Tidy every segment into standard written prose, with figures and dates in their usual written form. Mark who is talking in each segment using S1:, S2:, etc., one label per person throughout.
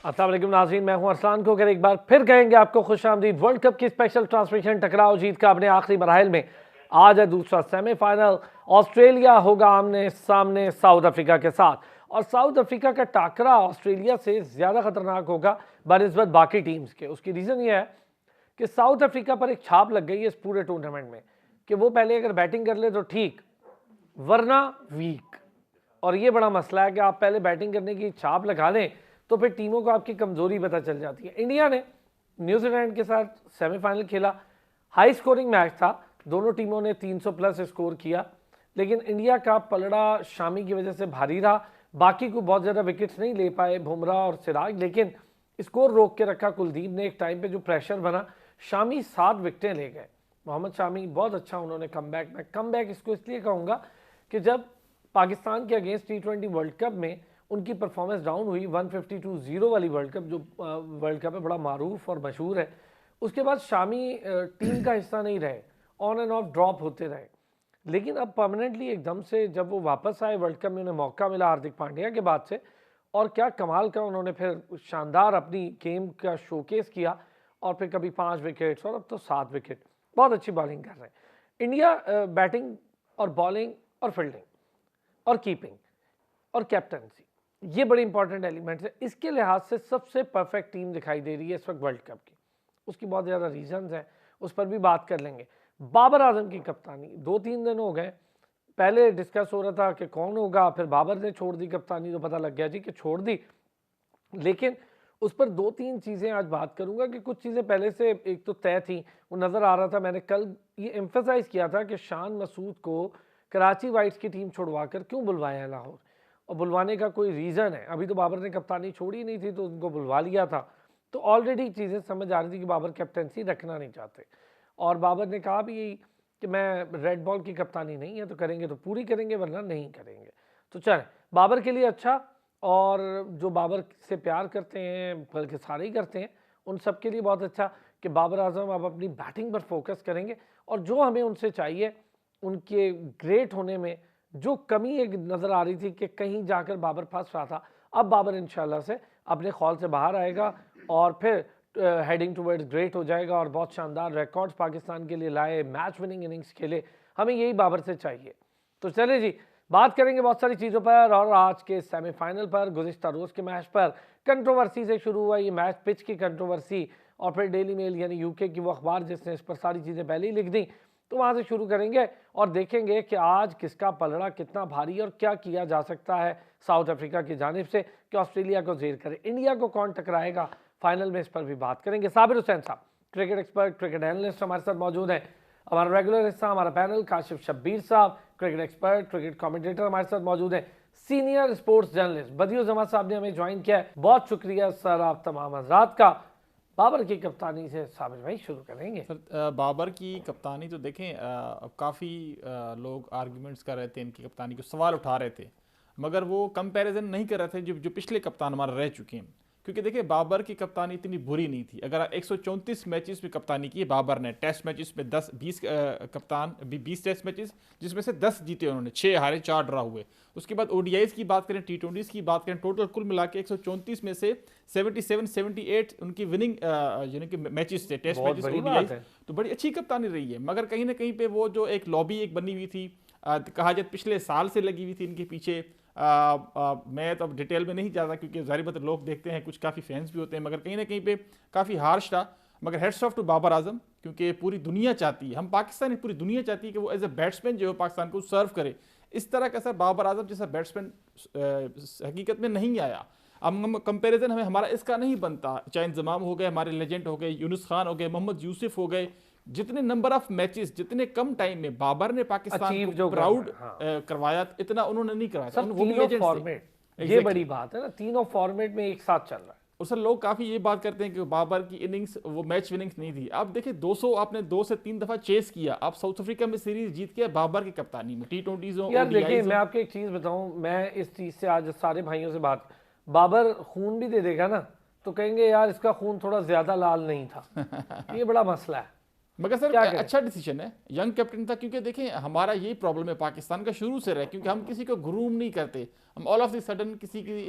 S1: अस्सलाम वालेकुम नाज़रीन, मैं हूं अरसलान को एक बार फिर कहेंगे आपको खुशामदीद। वर्ल्ड कप की स्पेशल ट्रांसमिशन टकराव जीत का अपने आखिरी मराहल में आज है दूसरा सेमीफाइनल। ऑस्ट्रेलिया होगा आमने सामने साउथ अफ्रीका के साथ, और साउथ अफ्रीका का टाकरा ऑस्ट्रेलिया से ज़्यादा खतरनाक होगा बनिस्बत बाकी टीम्स के। उसकी रीज़न ये है कि साउथ अफ्रीका पर एक छाप लग गई है इस पूरे टूर्नामेंट में कि वो पहले अगर बैटिंग कर ले तो ठीक, वरना वीक। और ये बड़ा मसला है कि आप पहले बैटिंग करने की छाप लगा लें तो फिर टीमों को आपकी कमजोरी पता चल जाती है। इंडिया ने न्यूजीलैंड के साथ सेमीफाइनल खेला, हाई स्कोरिंग मैच था, दोनों टीमों ने 300 प्लस स्कोर किया, लेकिन इंडिया का पलड़ा शामी की वजह से भारी रहा। बाकी को बहुत ज़्यादा विकेट्स नहीं ले पाए बुमराह और सिराज, लेकिन स्कोर रोक के रखा कुलदीप ने। एक टाइम पे जो प्रेशर बना, शामी 7 विकेटें ले गए। मोहम्मद शामी बहुत अच्छा उन्होंने कम बैक इसको इसलिए कहूँगा कि जब पाकिस्तान के अगेंस्ट T20 वर्ल्ड कप में उनकी परफॉर्मेंस डाउन हुई, 152-0 वाली वर्ल्ड कप जो वर्ल्ड कप है बड़ा मारूफ और मशहूर है, उसके बाद शामी टीम का हिस्सा नहीं रहे, ऑन एंड ऑफ ड्रॉप होते रहे। लेकिन अब परमानेंटली एकदम से जब वो वापस आए वर्ल्ड कप में, उन्हें मौका मिला हार्दिक पांड्या के बाद से, और क्या कमाल का उन्होंने फिर शानदार अपनी गेम का शोकेस किया, और फिर कभी 5 विकेट्स और अब तो 7 विकेट। बहुत अच्छी बॉलिंग कर रहे हैं इंडिया। बैटिंग और बॉलिंग और फील्डिंग और कीपिंग और कैप्टनसी, ये बड़ी इंपॉर्टेंट एलिमेंट्स है। इसके लिहाज से सबसे परफेक्ट टीम दिखाई दे रही है इस वक्त वर्ल्ड कप की। उसकी बहुत ज़्यादा रीजंस हैं, उस पर भी बात कर लेंगे। बाबर आजम की कप्तानी, 2-3 दिन हो गए, पहले डिस्कस हो रहा था कि कौन होगा, फिर बाबर ने छोड़ दी कप्तानी तो पता लग गया जी कि छोड़ दी। लेकिन उस पर 2-3 चीज़ें आज बात करूंगा कि कुछ चीज़ें पहले से एक तो तय थी, वो नज़र आ रहा था। मैंने कल ये एम्फेसाइज किया था कि शान मसूद को कराची वाइट्स की टीम छुड़वाकर क्यों बुलवाया है लाहौर, और बुलवाने का कोई रीज़न है। अभी तो बाबर ने कप्तानी छोड़ी नहीं थी तो उनको बुलवा लिया था, तो ऑलरेडी चीज़ें समझ आ रही थी कि बाबर कैप्टनसी रखना नहीं चाहते। और बाबर ने कहा भी यही कि मैं रेड बॉल की कप्तानी नहीं है, तो करेंगे तो पूरी करेंगे वरना नहीं करेंगे। तो चलें, बाबर के लिए अच्छा, और जो बाबर से प्यार करते हैं, बल्कि सारे ही करते हैं, उन सब के लिए बहुत अच्छा कि बाबर आजम अब अपनी बैटिंग पर फोकस करेंगे। और जो हमें उनसे चाहिए, उनके ग्रेट होने में जो कमी एक नज़र आ रही थी कि कहीं जाकर बाबर फंस रहा था, अब बाबर इंशाल्लाह से अपने खौल से बाहर आएगा और फिर हेडिंग टुवर्ड्स ग्रेट हो जाएगा और बहुत शानदार रिकॉर्ड्स पाकिस्तान के लिए लाए, मैच विनिंग इनिंग्स खेले। हमें यही बाबर से चाहिए। तो चले जी, बात करेंगे बहुत सारी चीज़ों पर, और आज के सेमीफाइनल पर, गुज़िश्ता रोज़ के मैच पर। कंट्रोवर्सी से शुरू हुआ ये मैच, पिच की कंट्रोवर्सी, और फिर डेली मेल यानी यूके की वो अखबार जिसने इस पर सारी चीज़ें पहले ही लिख दी, तो वहाँ से शुरू करेंगे और देखेंगे कि आज किसका पलड़ा कितना भारी और क्या किया जा सकता है साउथ अफ्रीका की जानिब से कि ऑस्ट्रेलिया को ज़ेर करे। इंडिया को कौन टकराएगा फाइनल में, इस पर भी बात करेंगे। साबिर हुसैन साहब, क्रिकेट एक्सपर्ट, क्रिकेट एनालिस्ट हमारे साथ मौजूद हैं। हमारा रेगुलर हिस्सा, हमारा पैनल, काशिफ शब्बीर साहब, क्रिकेट एक्सपर्ट, क्रिकेट कमेंटेटर हमारे साथ मौजूद हैं। सीनियर स्पोर्ट्स जर्नलिस्ट बदियुर जमा साहब ने हमें ज्वाइन किया है। बहुत शुक्रिया सर आप तमाम हजरात का। बाबर की कप्तानी से साबिर भाई शुरू करेंगे।
S2: सर, बाबर की कप्तानी तो देखें, काफ़ी लोग आर्ग्यूमेंट्स कर रहे थे, इनकी कप्तानी को सवाल उठा रहे थे, मगर वो कंपैरिजन नहीं कर रहे थे जो पिछले कप्तान हमारे रह चुके हैं। क्योंकि देखिए, बाबर की कप्तानी इतनी बुरी नहीं थी। अगर 134 मैचेस में कप्तानी की है बाबर ने, टेस्ट मैचेस में 20 टेस्ट मैचेस, जिसमें से 10 जीते उन्होंने, 6 हारे, 4 ड्रा हुए। उसके बाद ओडीआईज की बात करें, T20 की बात करें, टोटल कुल मिला के 134 में से 77-78 उनकी विनिंग यानी कि मैचेस थे, टेस्ट मैचेस, ओडीआईज। तो बड़ी अच्छी कप्तानी रही है। मगर कहीं ना कहीं पे वो जो एक लॉबी एक बनी हुई थी, कहा जाए पिछले साल से लगी हुई थी इनके पीछे। मैं तो अब डिटेल में नहीं जाता क्योंकि जाहिर बात है लोग देखते हैं, कुछ काफ़ी फैंस भी होते हैं, मगर कहीं ना कहीं पे काफ़ी हार्श था। मगर heads of to Babar Azam, क्योंकि पूरी दुनिया चाहती है, हम पाकिस्तानी पूरी दुनिया चाहती है कि वो एज ए बैट्समैन जो है पाकिस्तान को सर्व करे। इस तरह का सर बाबर आजम जैसा बैट्समैन हकीकत में नहीं आया। अब हम कंपैरिजन हमारा इसका नहीं बनता, चाहे इंजमाम हो गए, हमारे लेजेंड हो गए, यूनुस खान हो गए, मोहम्मद यूसुफ हो गए, जितने नंबर ऑफ मैचेस, जितने कम टाइम में बाबर ने पाकिस्तान को प्राउड करवाया, इतना उन्होंने नहीं कराया।
S1: वो भी लेजेंड फॉर्मेट, ये बड़ी बात है ना, तीनों फॉर्मेट में एक साथ चल रहा है।
S2: और सर लोग काफ़ी ये बात करते हैं कि बाबर की इनिंग्स वो मैच विनिंग्स नहीं थी। अब देखिए 200 आपने 2 से 3 दफ़ा चेस किया, आप साउथ अफ्रीका में सीरीज जीत के बाबर की कप्तानी में, T20 हो।
S1: यार देखिए, मैं आपको एक चीज़ बताऊं, मैं इस चीज़ से आज सारे भाइयों से बात, बाबर खून भी दे देगा ना तो कहेंगे यार इसका खून थोड़ा ज़्यादा लाल नहीं था। ये बड़ा मसला है।
S2: मगर सर
S1: क्या करें?
S2: अच्छा डिसीजन है, यंग कैप्टन था, क्योंकि देखें हमारा यही प्रॉब्लम है पाकिस्तान का शुरू से रहा, क्योंकि हम किसी को ग्रूम नहीं करते। हम ऑल ऑफ द सडन किसी की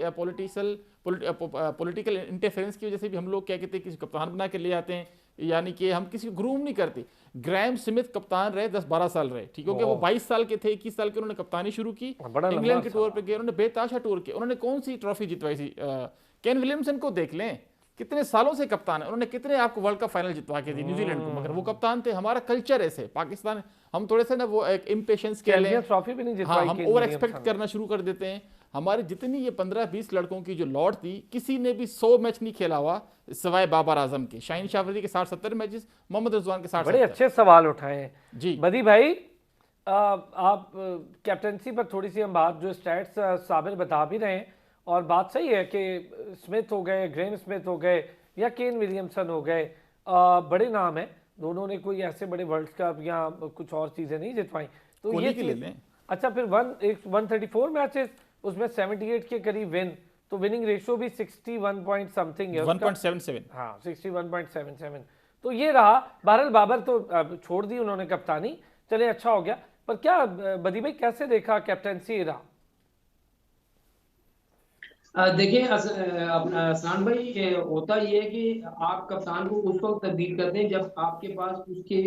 S2: पॉलिटिकल इंटरफेरेंस की वजह से भी हम लोग क्या कहते हैं किसी कप्तान बना के ले आते हैं, यानी कि हम किसी को ग्रूम नहीं करते। ग्रैम स्मिथ कप्तान रहे 10-12 साल रहे, ठीक हो गया, वो 22 साल के थे, 21 साल के उन्होंने कप्तानी शुरू की,
S1: बड़ा लंबा
S2: इंग्लैंड के
S1: अरसा
S2: टूर
S1: रहा।
S2: पे गए, उन्होंने बेताशा टूर किया, उन्होंने कौन सी ट्रॉफी जितवाई थी? केन विलियमसन को देख लें, कितने सालों से कप्तान है, उन्होंने कितने आपको वर्ल्ड कप फाइनल जितवा के दी न्यूजीलैंड को, मगर वो कप्तान थे। हमारा कल्चर ऐसे पाकिस्तान, हम थोड़े से ना वो एक इम्पेशंस कह लें,
S1: चैंपियंस ट्रॉफी भी नहीं
S2: हाँ,
S1: जितवाई
S2: हम
S1: केन
S2: ओवर
S1: विलियमसन
S2: एक्सपेक्ट करना शुरू कर देते हैं। हमारी जितनी ये 15-20 लड़कों की जो लॉट थी, किसी ने भी 100 मैच नहीं खेला हुआ सिवाय बाबर आजम के। शाहीन शाह अफरीदी के 60-70 मैचेस, मोहम्मद रिजवान के 60-70।
S1: बड़े अच्छे सवाल उठाए हैं
S2: जी
S1: बदी भाई। आप कैप्टनसी पर थोड़ी सी हम बात, जो स्टैट्स साबिर बता भी रहे हैं, और बात सही है कि स्मिथ हो गए, ग्रेम स्मिथ हो गए, या केन विलियमसन हो गए, बड़े नाम हैं, दोनों ने कोई ऐसे बड़े वर्ल्ड कप या कुछ और चीज़ें नहीं जितवाई। तो
S2: कोहली
S1: ये
S2: की ले
S1: चीज़,
S2: लें।
S1: अच्छा फिर 134 मैचेस, उसमें 78 के करीब विन, तो विनिंग रेशियो भी 61 पॉइंट समथिंग है उसका।
S2: 1.77।
S1: हाँ 61.77। तो ये रहा। बहरहाल बाबर तो अब छोड़ दी उन्होंने कप्तानी, चले अच्छा हो गया। पर क्या बदी भाई कैसे देखा कैप्टनसी रहा?
S3: देखिए अपना असान भाई, होता ये है कि आप कप्तान को उस वक्त तब्दील करते हैं जब आपके पास उसके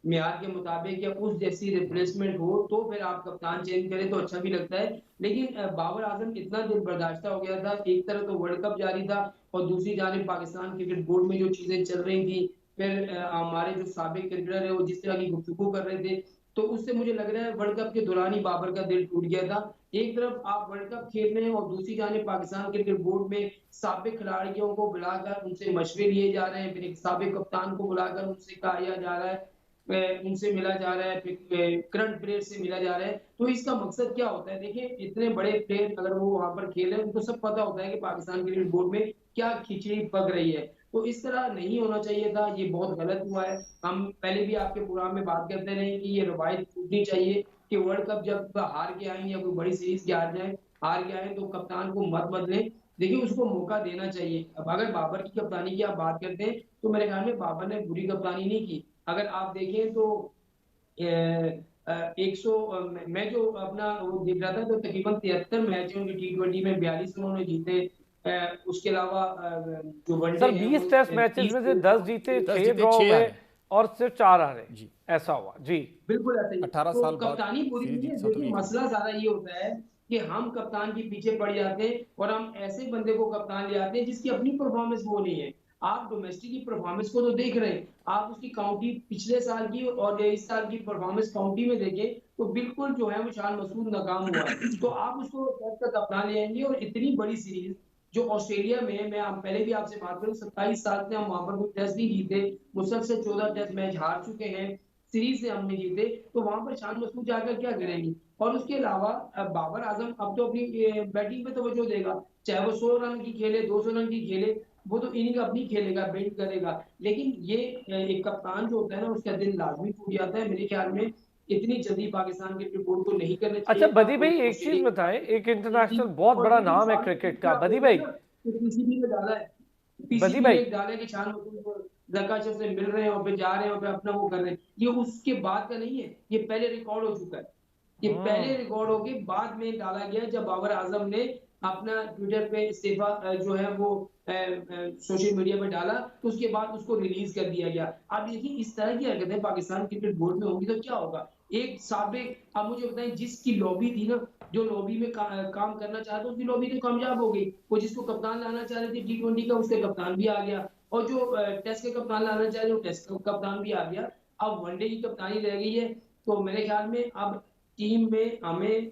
S3: मियार के मुताबिक या उस जैसी रिप्लेसमेंट हो, तो फिर आप कप्तान चेंज करें तो अच्छा भी लगता है। लेकिन बाबर आजम इतना दिल बर्दाश्त हो गया था, एक तरफ तो वर्ल्ड कप जारी था और दूसरी जानिब पाकिस्तान क्रिकेट बोर्ड में जो चीजें चल रही थी, फिर हमारे जो साबिक क्रिकेटर है वो जिस तरह की गुफ्तगू कर रहे थे, तो उससे मुझे लग रहा है वर्ल्ड कप के दौरान ही बाबर का दिल टूट गया था। एक तरफ आप वर्ल्ड कप खेल रहे हैं और दूसरी जानिब पाकिस्तान क्रिकेट बोर्ड में साबिक खिलाड़ियों को बुलाकर उनसे मशवरे लिए जा रहे हैं, फिर एक साबिक कप्तान को बुलाकर उनसे कहा जा रहा है, उनसे मिला जा रहा है, फिर करंट प्लेयर से मिला जा रहा है। तो इसका मकसद क्या होता है? देखिए, इतने बड़े प्लेयर अगर वो वहां पर खेल रहे हैं, उनको सब पता होता है कि पाकिस्तान क्रिकेट बोर्ड में क्या खिचड़ी पक रही है। तो इस तरह नहीं होना चाहिए था, ये बहुत गलत हुआ है। हम पहले भी आपके प्रोग्राम में बात करते रहे कि ये रवायत टूटनी चाहिए कि वर्ल्ड कप जब हार के आए या कोई बड़ी सीरीज के हार के आए तो कप्तान को मत बदले। देखिए, उसको मौका देना चाहिए। अब अगर बाबर की कप्तानी की आप बात करते हैं तो मेरे ख्याल में बाबर ने बुरी कप्तानी नहीं की। अगर आप देखें तो 100 मैं जो अपना वो देख रहा था तो तकरीबन 73 मैच है उनके T20 में, 42 उन्होंने जीते। उसके अलावा जो वनडे
S1: सर
S3: है
S1: 20
S3: वो
S1: टेस्ट मैचेस
S3: 30
S1: में से 10 जीते,
S2: 10
S1: 6
S2: जीते,
S1: ड्रॉ
S2: 6
S1: हुए
S2: हारे
S1: और सिर्फ 4 हारे,
S2: जी।
S1: ऐसा हुआ जी।
S3: बिल्कुल ऐसा ही।
S2: 18
S3: तो
S2: साल बाद
S3: कप्तानी बुरी
S2: सीरीज
S3: नहीं है।
S2: जीत
S3: देखिए,
S2: 101 में।
S3: मसला सारा ये होता है कि हम कप्तान के पीछे पड़ जाते हैं और हम ऐसे बंदे को कप्तान ले आते हैं जिसकी अपनी परफॉर्मेंस वो नहीं है। आप डोमेस्टिक की परफॉर्मेंस को तो देख रहे हैं, आप उसकी काउंटी पिछले साल की और इस साल की परफॉर्मेंस काउंटी में देखें तो बिल्कुल जो है वो शान मसूद नाकाम हुआ है। तो आप उसको टेस्ट का कप्तान ले आएंगे और इतनी बड़ी सीरीज जो ऑस्ट्रेलिया में है, मैं आप पहले भी आपसे बात करूं, 27 साल से हम वहां पर कोई टेस्ट नहीं जीते, मुसलसल 14 टेस्ट मैच हार चुके हैं, सीरीज से हमने जीते, तो वहां पर शान मसूद जाकर क्या करेंगी? और उसके अलावा बाबर आजम अब तो अपनी बैटिंग पे तवज्जो देगा, चाहे वो 100 रन की खेले, 200 रन की खेले, वो तो इनिंग अपनी खेलेगा, बेट करेगा। लेकिन ये एक कप्तान जो होता है ना, उसका दिल लाजमी टूट जाता है। मेरे ख्याल में इतनी जल्दी पाकिस्तान के रिपोर्ट को नहीं करना
S1: अच्छा
S3: चाहिए।
S1: बदी
S3: आपको
S1: भाई एक चीज
S3: ऑस्ट्रेलिया
S1: बताएं, एक इंटरनेशनल बहुत
S3: और
S1: बड़ा
S3: देखिए
S1: नाम है
S3: साबिक
S1: क्रिकेट
S3: क्रिकेटर
S1: का,
S3: आप
S1: बदी
S3: देखिए
S1: भाई,
S3: ना, तो पीसीबी में डाला है,
S1: बदी
S3: पीसीबी
S1: भाई,
S3: में डाला है कि शान मसूद जरकाशव से मिल रहे हैं और फिर जा रहे हैं और फिर अपना वो कर रहे हैं। ये उसके बाद का नहीं है, ये पहले रिकॉर्ड हो चुका है। ये पहले रिकॉर्ड हो के बाद में डाला गया जब बाबर आजम ने अपना ट्विटर पे इस्तीफा जो है वो सोशल मीडिया पे डाला, तो उसके बाद उसको रिलीज कर दिया गया। अब देखिए, इस तरह की हरकतें पाकिस्तान क्रिकेट बोर्ड में होंगी तो क्या होगा? एक साबिक, अब मुझे बताएं, जिसकी लॉबी थी ना, जो लॉबी में काम करना चाहता, उसकी लॉबी तो कामयाब हो गई। वो जिसको कप्तान लाना चाह रहे थे T20 का, उसके कप्तान भी आ गया, और जो टेस्ट के कप्तान लाना चाह रहे वो टेस्ट का कप्तान भी आ गया। अब वनडे की कप्तानी रह गई है। तो मेरे ख्याल में अब टीम में हमें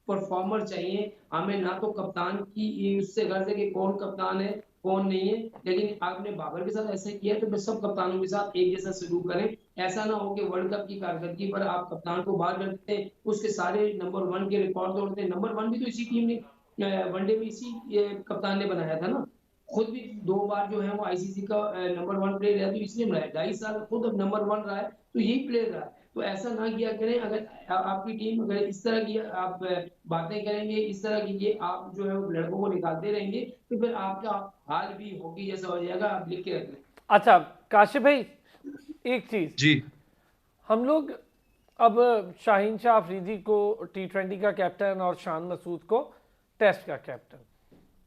S3: परफॉर्मर चाहिए, हमें ना तो कप्तान की उससे गर्ज है कि कौन कप्तान है कौन नहीं है। लेकिन आपने बाबर के साथ ऐसा किया तो सब कप्तानों के साथ एक जैसा सलूक करें। ऐसा ना हो कि वर्ल्ड कप की कारकर्दगी पर आप कप्तान को बाहर कर देते हैं, उसके सारे नंबर 1 के रिकॉर्ड तोड़ते हैं। नंबर 1 भी तो इसी टीम ने वनडे में इसी कप्तान ने बनाया था ना। खुद भी 2 बार जो है वो आईसीसी का नंबर 1 प्लेयर रहा, तो इसलिए बनाया। 2.5 साल खुद अब नंबर 1 रहा है, तो यही प्लेयर रहा है। तो ऐसा ना किया करें। अगर आपकी टीम अगर इस तरह की आप बातें करेंगे, इस तरह की ये आप जो है वो लड़कों को निकालते रहेंगे, तो फिर आपका हाल भी हॉकी जैसा हो जाएगा। आप लिख के रख लें।
S1: अच्छा काशिफ भाई, एक चीज,
S4: जी
S1: हम लोग अब शाहीन शाह अफरीदी को T20 का कैप्टन और शान मसूद को टेस्ट का कैप्टन,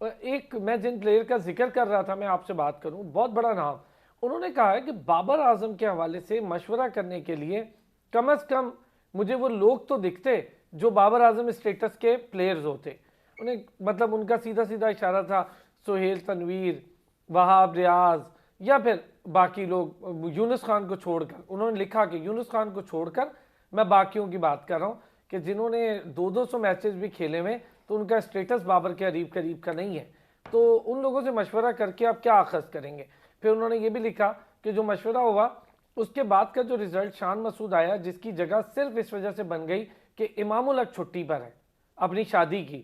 S1: और एक मैं जिन प्लेयर का जिक्र कर रहा था, मैं आपसे बात करूं, बहुत बड़ा नाम, उन्होंने कहा है कि बाबर आजम के हवाले से मशवरा करने के लिए कम अज कम मुझे वो लोग तो दिखते जो बाबर आजम स्टेटस के प्लेयर्स होते। उन्हें मतलब उनका सीधा सीधा इशारा था सुहेल तनवीर, वहाब रियाज, या फिर बाकी लोग, यूनुस खान को छोड़कर। उन्होंने लिखा कि यूनुस खान को छोड़कर मैं बाकियों की बात कर रहा हूँ कि जिन्होंने 200 मैचेस भी खेले हुए, तो उनका स्टेटस बाबर के करीब करीब का नहीं है। तो उन लोगों से मशवरा करके आप क्या अखज़ करेंगे। फिर उन्होंने ये भी लिखा कि जो मशवरा हुआ उसके बाद का जो रिजल्ट शान मसूद आया, जिसकी जगह सिर्फ इस वजह से बन गई कि इमामुल हक छुट्टी पर है अपनी शादी की,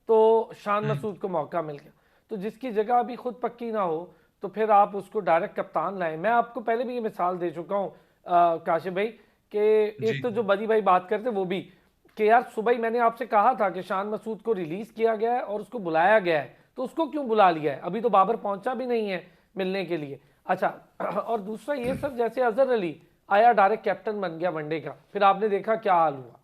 S1: तो शान मसूद को मौका मिल गया। तो जिसकी जगह अभी खुद पक्की ना हो तो फिर आप उसको डायरेक्ट कप्तान लाएं। मैं आपको पहले भी ये मिसाल दे चुका हूँ काशिफ भाई, कि
S4: जी
S1: एक तो जो बदी भाई बात करते वो भी, कि यार सुबह ही मैंने आपसे कहा था कि शान मसूद को रिलीज किया गया है और उसको बुलाया गया है, तो उसको क्यों बुला लिया है, अभी तो बाबर पहुंचा भी नहीं है मिलने के लिए। अच्छा, और दूसरा ये सब, जैसे अजहर अली आया डायरेक्ट कैप्टन बन गया वनडे का, फिर आपने देखा क्या हाल हुआ।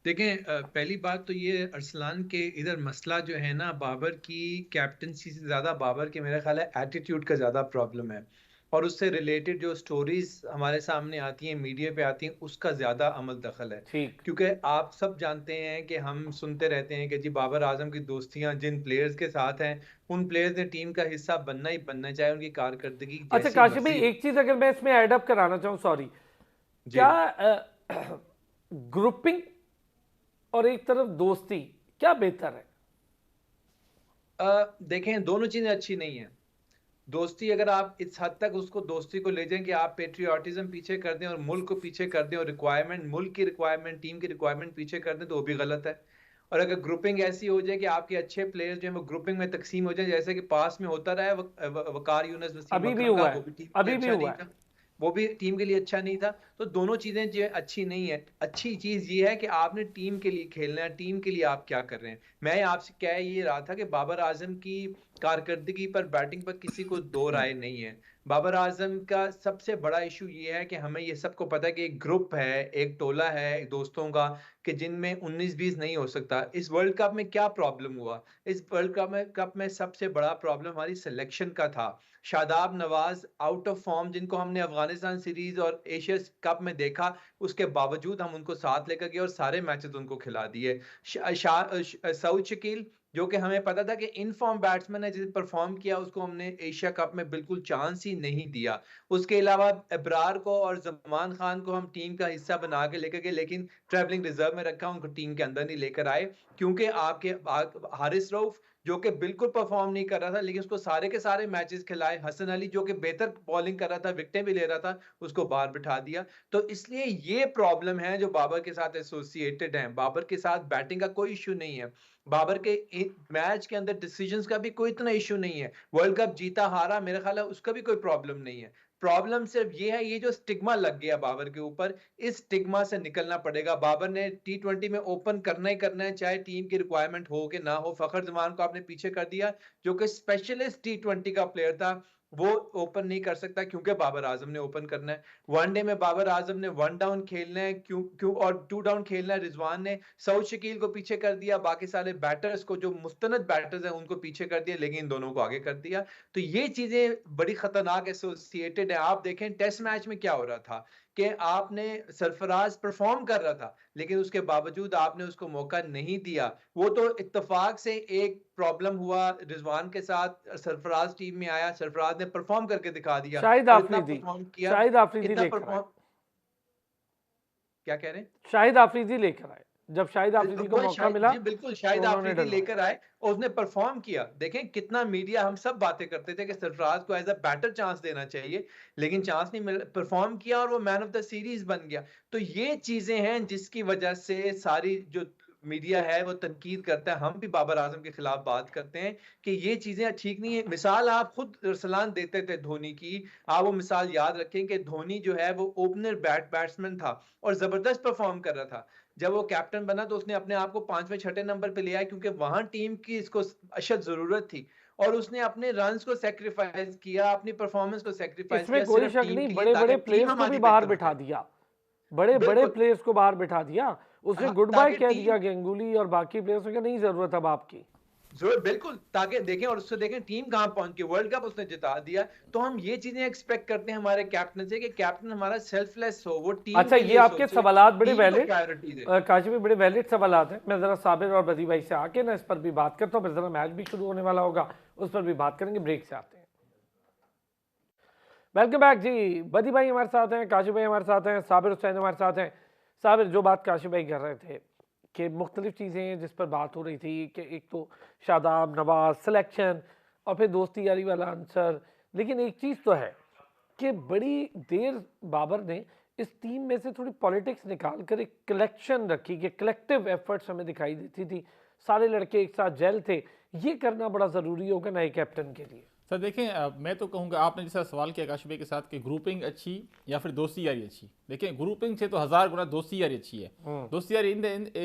S4: देखें, पहली बात तो ये अरसलान के इधर मसला जो है ना, बाबर की कैप्टनसी से ज़्यादा बाबर के मेरा ख्याल है एटीट्यूड का ज़्यादा प्रॉब्लम है, और उससे रिलेटेड जो स्टोरीज हमारे सामने आती हैं, मीडिया पे आती हैं, उसका ज़्यादा अमल दखल है।
S1: ठीक,
S4: क्योंकि आप सब जानते हैं कि हम सुनते रहते हैं कि जी बाबर आजम की दोस्तियां जिन प्लेयर्स के साथ हैं, उन प्लेयर्स ने टीम का हिस्सा बनना ही बनना, चाहे उनकी कारकर्दगी
S1: अच्छा
S4: जैसी
S1: काशिफ भाई,
S4: मर्जी हो।
S1: एक चीज अगर मैं इसमें एडअप कराना चाहूँ, सॉरी,
S4: जी
S1: क्या ग्रुपिंग और एक तरफ दोस्ती क्या बेहतर है।
S4: देखें, दोनों चीज़ें अच्छी नहीं है। दोस्ती अगर आप इस हद तक उसको दोस्ती को ले जाएं कि आप पेट्रियाटिज्म पीछे कर दें और मुल्क को पीछे कर दें और रिक्वायरमेंट, मुल्क की रिक्वायरमेंट, टीम की रिक्वायरमेंट पीछे कर दें, तो वो भी गलत है। और अगर ग्रुपिंग ऐसी हो जाए कि आपके अच्छे प्लेयर्स जो हैं वो ग्रुपिंग में तकसीम हो जाए, जैसे कि पास में होता रहा है, वकार यूनुस, वसीम
S1: अभी भी
S4: अकरम का,
S1: हुआ
S4: वो
S1: है,
S4: भी टीम के लिए
S1: अभी भी
S4: अच्छा
S1: हुआ
S4: नहीं
S1: है।
S4: था। वो भी टीम के लिए अच्छा नहीं था। तो दोनों चीजें जो है अच्छी नहीं है। अच्छी चीज ये है कि आपने टीम के लिए खेलना है, टीम के लिए आप क्या कर रहे हैं। मैं आपसे कह ये रहा था कि बाबर आजम की कारकर्दगी पर, बैटिंग पर किसी को दो राय नहीं है। बाबर आजम का सबसे बड़ा इशू ये है कि हमें ये सबको पता है कि एक ग्रुप है, एक टोला है एक दोस्तों का, कि जिनमें 19-20 नहीं हो सकता। इस वर्ल्ड कप में क्या प्रॉब्लम हुआ, इस वर्ल्ड कप में सबसे बड़ा प्रॉब्लम हमारी सिलेक्शन का था। Shadab Nawaz out of form, जिनको हमने अफगानिस्तान सीरीज और एशिया कप में देखा, उसके बावजूद हम उनको साथ लेकर गए और सारे मैचेस उनको खिला दिए। सऊद शकील, जो कि हमें पता था कि इन फॉर्म बैट्समैन है, जिसे परफॉर्म किया, उसको हमने एशिया कप में बिल्कुल चांस ही नहीं दिया। उसके अलावा अबरार को और जमान खान को हम टीम का हिस्सा बना के लेकर गए, लेकिन ट्रैवलिंग रिजर्व में रखा, उनको टीम के अंदर नहीं लेकर आए। क्योंकि आपके हारिस रऊफ, जो कि बिल्कुल परफॉर्म नहीं कर रहा था, लेकिन उसको सारे के सारे मैचेस खिलाए। हसन अली, जो कि बेहतर बॉलिंग कर रहा था, विकेटें भी ले रहा था, उसको बाहर बिठा दिया। तो इसलिए ये प्रॉब्लम है जो बाबर के साथ एसोसिएटेड है। बाबर के साथ बैटिंग का कोई इशू नहीं है, बाबर के मैच के अंदर डिसीजंस का भी कोई इतना इशू नहीं है। वर्ल्ड कप जीता हारा, मेरा ख्याल है उसका भी कोई प्रॉब्लम नहीं है। प्रॉब्लम सिर्फ ये है, ये जो स्टिग्मा लग गया बाबर के ऊपर, इस स्टिग्मा से निकलना पड़ेगा। बाबर ने T20 में ओपन करना ही करना है, चाहे टीम की रिक्वायरमेंट हो कि ना हो। फखर जमान को आपने पीछे कर दिया, जो कि स्पेशलिस्ट T20 का प्लेयर था, वो ओपन नहीं कर सकता क्योंकि बाबर आजम ने ओपन करना है। वनडे में बाबर आजम ने 1 डाउन खेलना है, क्यों क्यों और 2 डाउन खेलना है। रिजवान ने सऊद शकील को पीछे कर दिया, बाकी सारे बैटर्स को, जो मुस्तनद बैटर्स हैं, उनको पीछे कर दिया, लेकिन इन दोनों को आगे कर दिया। तो ये चीजें बड़ी खतरनाक एसोसिएटेड है। आप देखें टेस्ट मैच में क्या हो रहा था, कि आपने, सरफराज परफॉर्म कर रहा था, लेकिन उसके बावजूद आपने उसको मौका नहीं दिया। वो तो इत्तेफाक से एक प्रॉब्लम हुआ रिजवान के साथ, सरफराज टीम में आया, सरफराज ने परफॉर्म करके दिखा दिया,
S1: शाहिद
S4: और इतना
S1: आफरीदी,
S4: परफॉर्म किया,
S1: शाहिद आफरीदी
S4: इतना
S1: लेकर आए,
S4: परफॉर्म। क्या कह रहे हैं?
S1: शाहिद आफरीदी लेकर आए, जब शाहिद आफरीदी को
S4: वह
S1: मौका
S4: शाहिद
S1: मिला
S4: जी बिल्कुल,
S1: तो
S4: शाहिद
S1: उन्होंने
S4: आफरीदी
S1: डलवाया।
S4: लेकर आए और उसने परफॉर्म किया। देखें कितना मीडिया, हम सब बातें करते थे कि सरफराज को एज अ बैटर चांस देना चाहिए, लेकिन चांस नहीं मिल, परफॉर्म किया और वो मैन ऑफ द सीरीज बन गया। तो ये चीजें हैं जिसकी वजह से सारी जो मीडिया है वो तनकीद करता है। हम भी बाबर आजम के खिलाफ बात करते हैं कि ये चीजें ठीक नहीं है। मिसाल आप खुद रसलान देते थे धोनी की, आप वो मिसाल याद रखें कि धोनी जो है वो ओपनर बैट्समैन था और जबरदस्त परफॉर्म कर रहा था। जब वो कैप्टन बना तो उसने अपने आप को 5वें 6ठे नंबर पे लिया, क्योंकि वहां टीम की इसको अशद जरूरत थी। और उसने अपने रन्स को सेक्रीफाइस किया, अपनी परफॉर्मेंस को सेक्रीफाइस
S1: इसमें
S4: किया
S1: कोई
S4: सिर्फ
S1: शक
S4: टीम
S1: नहीं,
S4: के लिए,
S1: बड़े
S4: ताकि
S1: बड़े
S4: टीम
S1: प्लेयर्स को भी
S4: हमारी
S1: बाहर
S4: बेहतर
S1: बिठा
S4: हो।
S1: दिया, बड़े बड़े
S4: बिल्कुल।
S1: प्लेयर्स को बाहर बिठा दिया। उसने
S4: हाँ,
S1: गुड बाय
S4: ताकि
S1: कह
S4: टीम
S1: दिया गेंगुली और बाकी प्लेयर्स को, नहीं जरूरत अब आपकी।
S4: जरूर, बिल्कुल, ताकि देखें और उससे देखें टीम कहां पहुंच गई, वर्ल्ड कप उसने जिता दिया। तो हम ये चीजें एक्सपेक्ट करते हैं हमारे कैप्टन से कि कैप्टन हमारा सेल्फलेस हो, वो टीम
S1: अच्छा,
S4: के
S1: ये
S4: लिए
S1: आपके
S4: सोचे,
S1: सवालात बड़े
S4: टीम को
S1: वैलिड,
S4: प्रायोरिटी दे।
S1: काशी में बड़े वैलिड सवालात हैं। मैं जरा साबिर और बदी भाई से आके ना इस पर भी बात करता हूँ, फिर जरा मैच भी शुरू होने वाला होगा, उस पर भी बात करेंगे। ब्रेक से आते हैं। वेलकम बैक जी। बदी भाई हमारे साथ हैं, काशी भाई हमारे साथ हैं, साबिर हुसैन हमारे साथ हैं। साबिर, जो बात काशी भाई कर रहे थे कि मुख्तलिफ चीज़ें जिस पर बात हो रही थी कि एक तो शादाब, नवाज, सिलेक्शन और फिर दोस्ती यारी वाला आंसर, लेकिन एक चीज़ तो है कि बड़ी देर बाबर ने इस टीम में से थोड़ी पॉलिटिक्स निकाल कर एक कलेक्शन रखी कि कलेक्टिव एफर्ट्स हमें दिखाई देती थी, सारे लड़के एक साथ जेल थे। ये करना बड़ा ज़रूरी होगा नए कैप्टन के लिए।
S2: सर देखें, मैं तो कहूँगा आपने जैसा सवाल किया काशी भाई के साथ कि ग्रुपिंग अच्छी या फिर दोस्ती यारी अच्छी। देखें, ग्रुपिंग से तो 1000 गुना दोस्ती यारी अच्छी है। दोस्ती यारी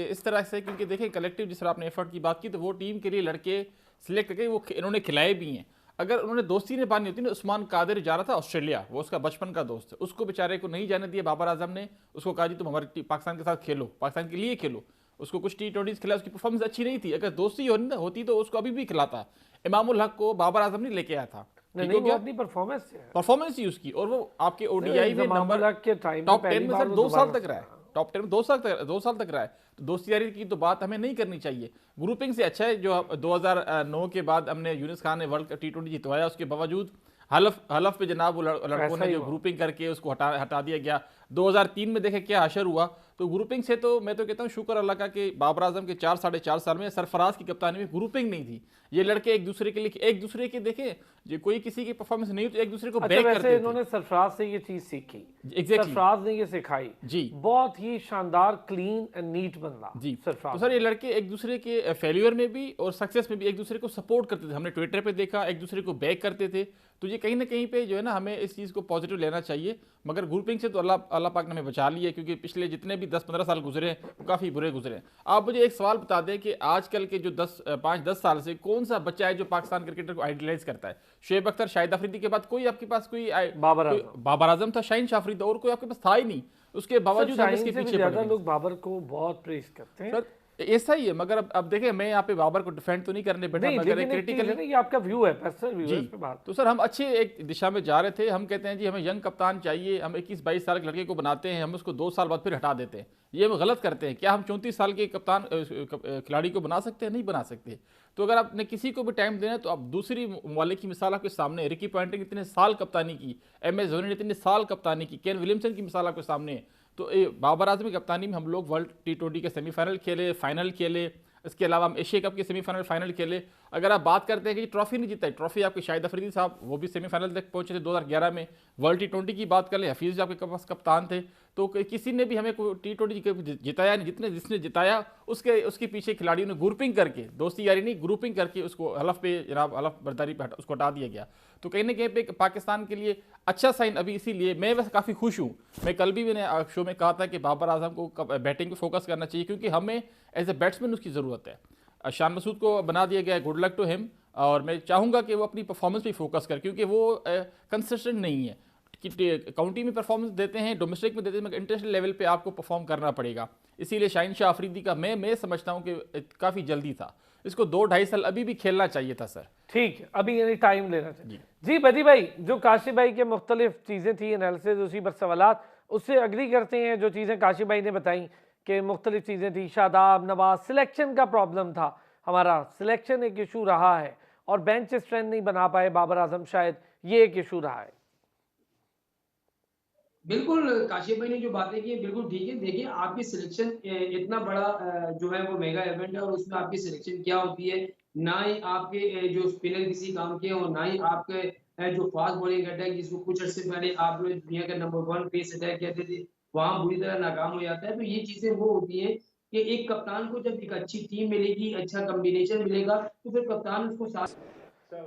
S2: इस तरह से, क्योंकि देखें कलेक्टिव जिस तरह आपने एफर्ट की बात की, तो वो टीम के लिए लड़के सिलेक्ट करके वो इन्होंने खिलाए भी हैं। अगर उन्होंने दोस्ती निभानी होती ना, उस्मान कादिर जा रहा था ऑस्ट्रेलिया, वो उसका बचपन का दोस्त है, उसको बेचारे को नहीं जाने दिया बाबर आजम ने। उसको कहा जी तुम हमारे पाकिस्तान के साथ खेलो, पाकिस्तान के लिए खेलो। उसको कुछ T20 खिला, उसकी परफॉर्मेंस अच्छी नहीं थी। अगर दोस्ती होती तो उसको अभी भी खिलाता। इमामुल हक को बाबर आजम नहीं लेके आया था,
S1: नहीं, वो अपनी परफॉर्मेंस
S2: ही उसकी, और वो आपके ओडीआई में नंबर
S1: के टाइम
S2: टॉप 10 में सर 2 साल तक रहा है, टॉप 10 में 2 साल तक रहा है। तो दोस्ती यारी की तो बात हमें नहीं करनी चाहिए। ग्रुपिंग से अच्छा है जो 2009 के बाद हमने यूनिस खान ने वर्ल्ड T20 जितवाया, उसके बावजूद हलफ पे जनाब वो लड़कों ने जो ग्रुपिंग करके उसको हटा दिया गया। 2003 में देखे क्या हशर हुआ। तो ग्रुपिंग से तो मैं तो कहता हूँ शुक्र अल्लाह का कि बाबर आजम के 4-4.5 साल में सरफराज की कप्तानी में ग्रुपिंग नहीं थी। ये लड़के एक दूसरे के देखे, जो कोई किसी की परफॉर्मेंस नहीं तो एक दूसरे को बैक करते थे।
S1: इन्होंने सरफराज से ये चीज सीखी,
S2: एग्जैक्टली
S1: सरफराज ने ये सिखाई
S2: जी,
S1: बहुत ही शानदार क्लीन एंड नीट बंदा
S2: जी
S1: सरफराज।
S2: तो सर ये लड़के एक दूसरे के फेल्यूर में भी और सक्सेस में भी एक दूसरे को सपोर्ट करते थे। हमने ट्विटर पे देखा एक दूसरे को बैक करते थे। तो ये कहीं ना कहीं पे जो है ना, हमें इस चीज़ को पॉजिटिव लेना चाहिए। मगर ग्रुपिंग से तो अल्लाह पाक ने हमें बचा लिया, क्योंकि पिछले जितने भी 10-15 साल गुजरे वो काफ़ी बुरे गुजरे। आप मुझे एक सवाल बता दें कि आजकल के जो 5-10 साल से कौन सा बच्चा है जो पाकिस्तान क्रिकेटर को आइडियलाइज करता है? शुएब अख्तर, शाहिद अफरीदी के बाद कोई आपके पास कोई बाबर आजम था, शाहीन शाह अफरीदी, और कोई आपके पास था ही नहीं। उसके बावजूद हम इसके पीछे पड़ गए।
S1: लोग बाबर को बहुत प्रेज करते हैं,
S2: ऐसा ही है। मगर अब देखें, मैं यहाँ पे बाबर को डिफेंड तो नहीं करने बैठा, मगर क्रिटिकल
S1: है, ये आपका व्यू है, पर्सनल व्यू है इस पे बात।
S2: तो सर हम अच्छे एक दिशा में जा रहे थे। हम कहते हैं जी हमें यंग कप्तान चाहिए, हम 21-22 साल के लड़के को बनाते हैं, हम उसको 2 साल बाद फिर हटा देते हैं। ये हम गलत करते हैं। क्या हम 34 साल के कप्तान खिलाड़ी को बना सकते हैं? नहीं बना सकते। तो अगर आपने किसी को भी टाइम देना है तो आप दूसरी ममालिक की मिसाल आपके सामने, रिकी पॉइंटिंग इतने साल कप्तानी की, MS धोनी ने इतने साल कप्तानी की, केन विलियमसन की मिसाल आपके सामने है। तो बाबर आजम की कप्तानी में हम लोग वर्ल्ड T20 के सेमीफाइनल खेले, फाइनल खेले, इसके अलावा हम एशिया कप के सेमीफाइनल फाइनल खेले। अगर आप बात करते हैं कि ट्रॉफी नहीं जीता है, ट्रॉफी आपके शाहिद अफरीदी साहब वो भी सेमीफाइनल तक पहुंचे थे 2011 में। वर्ल्ड T20 की बात कर ले, हफीज़ आपके पास कप्तान थे। तो किसी ने भी हमें कोई T20 जिताया नहीं। जिसने जिताया उसके पीछे खिलाड़ियों ने ग्रुपिंग करके, दोस्ती यारी नहीं, ग्रुपिंग करके उसको हलफ पे जनाब हलफ बर्दारी पे उसको हटा दिया गया। तो कहीं ना कहीं पे पाकिस्तान के लिए अच्छा साइन अभी, इसीलिए मैं वैसे काफ़ी खुश हूँ। मैं कल भी मैंने शो में कहा था कि बाबर आजम को बैटिंग पे फोकस करना चाहिए, क्योंकि हमें एज ए बैट्समैन उसकी ज़रूरत है। शान मसूद को बना दिया गया, गुड लक टू हिम। और मैं चाहूँगा कि वो अपनी परफॉर्मेंस पे फोकस कर, क्योंकि वो कंसिस्टेंट नहीं है कि काउंटी में परफॉर्मेंस देते हैं, डोमेस्टिक में देते हैं, मगर इंटरनेशनल लेवल पे आपको परफॉर्म करना पड़ेगा। इसीलिए शाहीन शाह अफरीदी का मैं समझता हूँ कि काफ़ी जल्दी था, इसको 2-2.5 साल अभी भी खेलना चाहिए था सर।
S1: ठीक है, अभी यानी टाइम लेना चाहिए। जी बदी भाई, जो काशी भाई के मुख्तलिफ चीज़ें थी, एनालिसिस, उसी पर सवालात, उससे अग्री करते हैं जो चीज़ें काशी भाई ने बताई कि मुख्तलिफ चीज़ें थी। शादाब, नवाज, सिलेक्शन का प्रॉब्लम था, हमारा सिलेक्शन एक इशू रहा है, और बेंच स्ट्रेंथ नहीं बना पाए बाबर आजम, शायद ये एक इशू रहा है।
S3: बिल्कुल, काशिफ भाई ने जो बातें की बिल्कुल ठीक है। देखिए, आपकी सिलेक्शन इतना बड़ा जो है वो मेगा इवेंट है, और उसमें आपकी सिलेक्शन क्या होती है, ना ही आपके जो स्पिनर किसी काम के, और ना ही आपके जो फास्ट बॉलिंग अटैक, जिसको कुछ अर्से पहले आप लोग दुनिया का नंबर 1 पेस अटैक कहते थे, वहाँ बुरी तरह नाकाम हो जाता है। तो ये चीजें वो होती हैं कि एक कप्तान को जब एक अच्छी टीम मिलेगी, अच्छा कॉम्बिनेशन मिलेगा, तो फिर कप्तान उसको साथ।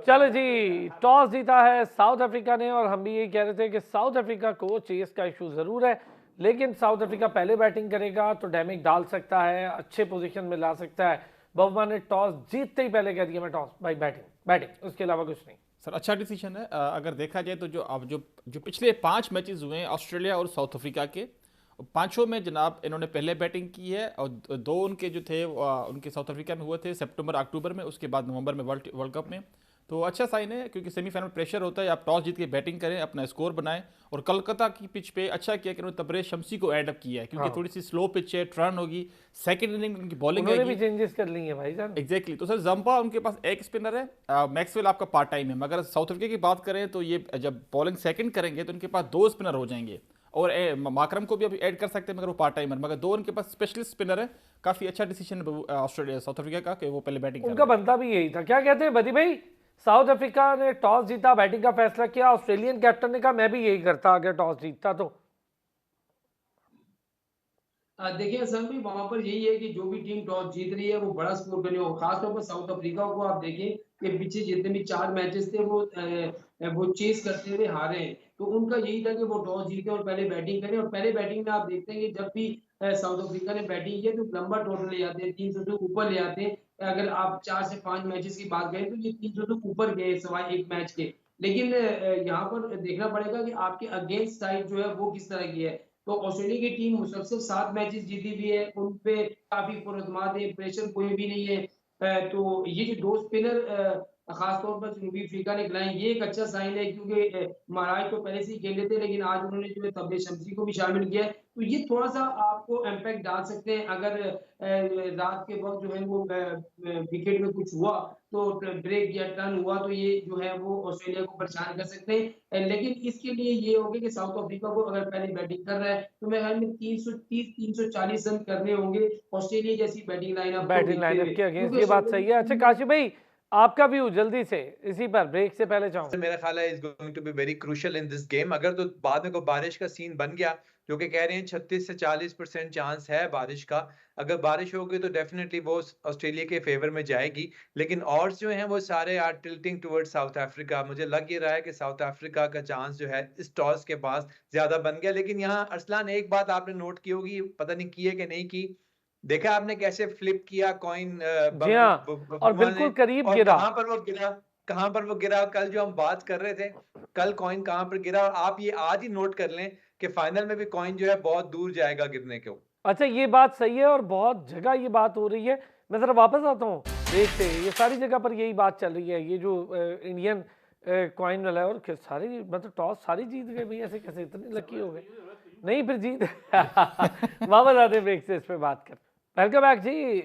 S1: चलो जी, टॉस जीता है साउथ अफ्रीका ने, और हम भी यही कह रहे थे कि साउथ अफ्रीका को चेस का इशू ज़रूर है, लेकिन साउथ अफ्रीका पहले बैटिंग करेगा तो डैमेज डाल सकता है, अच्छे पोजीशन में ला सकता है। बउमा ने टॉस जीतते ही पहले कह दिया मैं टॉस भाई बैटिंग, उसके अलावा कुछ नहीं।
S2: सर अच्छा डिसीजन है। अगर देखा जाए तो जो पिछले 5 मैचेस हुए हैं ऑस्ट्रेलिया और साउथ अफ्रीका के, पांचों में जनाब इन्होंने पहले बैटिंग की है, और 2 उनके जो थे उनके साउथ अफ्रीका में हुए थे सितंबर अक्टूबर में, उसके बाद नवंबर में वर्ल्ड कप में। तो अच्छा साइन है, क्योंकि सेमीफाइनल प्रेशर होता है, आप टॉस जीत के बैटिंग करें, अपना स्कोर बनाएं। और कोलकाता की पिच पे अच्छा किया कि उन्होंने तबरेज शमसी को एड अप किया है, क्योंकि थोड़ी सी स्लो पिच है, टर्न होगी, सेकंड इनिंग उनकी बॉलिंग
S1: उन्होंने भी
S2: आएगी।
S1: चेंजेस कर ली है भाई जान।
S2: एग्जैक्टली तो सर जंपा उनके पास एक स्पिनर है, मैक्सवेल आपका पार्ट टाइम है, मगर साउथ अफ्रीका की बात करें तो ये जब बॉलिंग सेकंड करेंगे तो उनके पास 2 स्पिनर हो जाएंगे, और माकरम को भी अभी ऐड कर सकते हैं, मगर वो पार्ट टाइमर, मगर 2 उनके पास स्पेशलिस्ट स्पिनर है। काफी अच्छा डिसीजन ऑस्ट्रेलिया साउथ अफ्रीका का कि वो पहले बैटिंग
S1: उनका बनता भी यही था। क्या कहते हैं बदी भाई, साउथ अफ्रीका ने टॉस जीता, बैटिंग का फैसला किया, ऑस्ट्रेलियन कैप्टन ने कहा मैं भी यही करता अगर टॉस जीतता तो।
S3: देखिए असल में वहां पर यही है कि जो भी टीम टॉस जीत रही है वो बड़ा स्कोर करनी हो, खासतौर पर साउथ अफ्रीका को आप देखें कि पीछे जितने भी 4 मैचेस थे वो चेस करते हुए हारे हैं। तो उनका यही था कि वो टॉस जीते और पहले बैटिंग करें, और पहले बैटिंग में आप देखते हैं कि जब भी साउथ अफ्रीका ने बैटिंग की तो लंबा टोटल ले आते हैं, 300 से ऊपर ले आते हैं। अगर आप 4 से 5 मैचेस की बात करें तो ये 300 से ऊपर गए सवाए 1 मैच के। लेकिन यहाँ पर देखना पड़ेगा कि आपके अगेंस्ट साइड जो है वो किस तरह की है। तो ऑस्ट्रेलिया की टीम मुसलसल 7 मैचेस जीती भी है, उन पे काफी पुरअतमाद है, प्रेशर कोई भी नहीं है। तो ये जो 2 स्पिनर खास तौर पर जनूबी अफ्रीका ने खिलाए, ये एक अच्छा साइन है, क्योंकि महाराज तो पहले से ही खेल लेते, लेकिन आज उन्होंने जो है तबरेज शमसी को भी शामिल किया है। तो ये थोड़ा-सा आपको इम्पैक्ट डाल सकते हैं अगर रात के वक़्त जो है वो विकेट में कुछ हुआ, तो ब्रेक या टर्न हुआ तो ये जो है वो ऑस्ट्रेलिया को परेशान कर सकते हैं। लेकिन इसके लिए ये होगा कि साउथ अफ्रीका को अगर पहले बैटिंग कर रहा है तो मेरे ख्याल में 330-340 रन करने होंगे ऑस्ट्रेलिया जैसी बैटिंग लाइनअप को
S1: बैटिंग
S3: देखते
S1: लाइनअप
S3: हुए,
S1: के अगेंस्ट
S3: क्योंकि
S1: ये बात सही है। अच्छा काशी भाई, आपका व्यू जल्दी से इसी पर ब्रेक से पहले चाहूँ।
S4: मेरा ख्याल है is going to be very crucial in this game. अगर तो बाद में कोई बारिश का सीन बन गया, जो कि कह रहे हैं 36 से 40% चांस है बारिश का, अगर बारिश होगी तो डेफिनेटली वो ऑस्ट्रेलिया के फेवर में जाएगी। लेकिन ऑड्स जो हैं वो सारे are tilting towards South Africa. मुझे लग ये रहा है कि साउथ अफ्रीका का चांस जो है इस टॉस के पास ज्यादा बन गया। लेकिन यहाँ अरसलान एक बात आपने नोट की होगी, पता नहीं की है कि नहीं की, देखा आपने कैसे फ्लिप किया कॉइन
S1: जी हाँ, और
S4: बबुआ ने,
S1: बिल्कुल करीब
S4: और
S1: गिरा।
S4: कहाँ पर वो गिरा। कल जो हम बात कर रहे थे, कल कॉइन कहाँ पर गिरा, और आप ये आज ही नोट कर लें कि फाइनल में भी कॉइन जो है बहुत दूर जाएगा गिरने को।
S1: अच्छा ये बात सही है, और बहुत जगह ये बात हो रही है। मैं जरा वापस आता हूँ ब्रेक से, ये सारी जगह पर यही बात चल रही है, ये जो इंडियन कॉइन वाला है, और सारी मतलब टॉस सारी जीत गए भाई, ऐसे कैसे इतने लकी हो गए। नहीं फिर जीत वापस आते ब्रेक से इस पर बात कर। वेलकम बैक जी।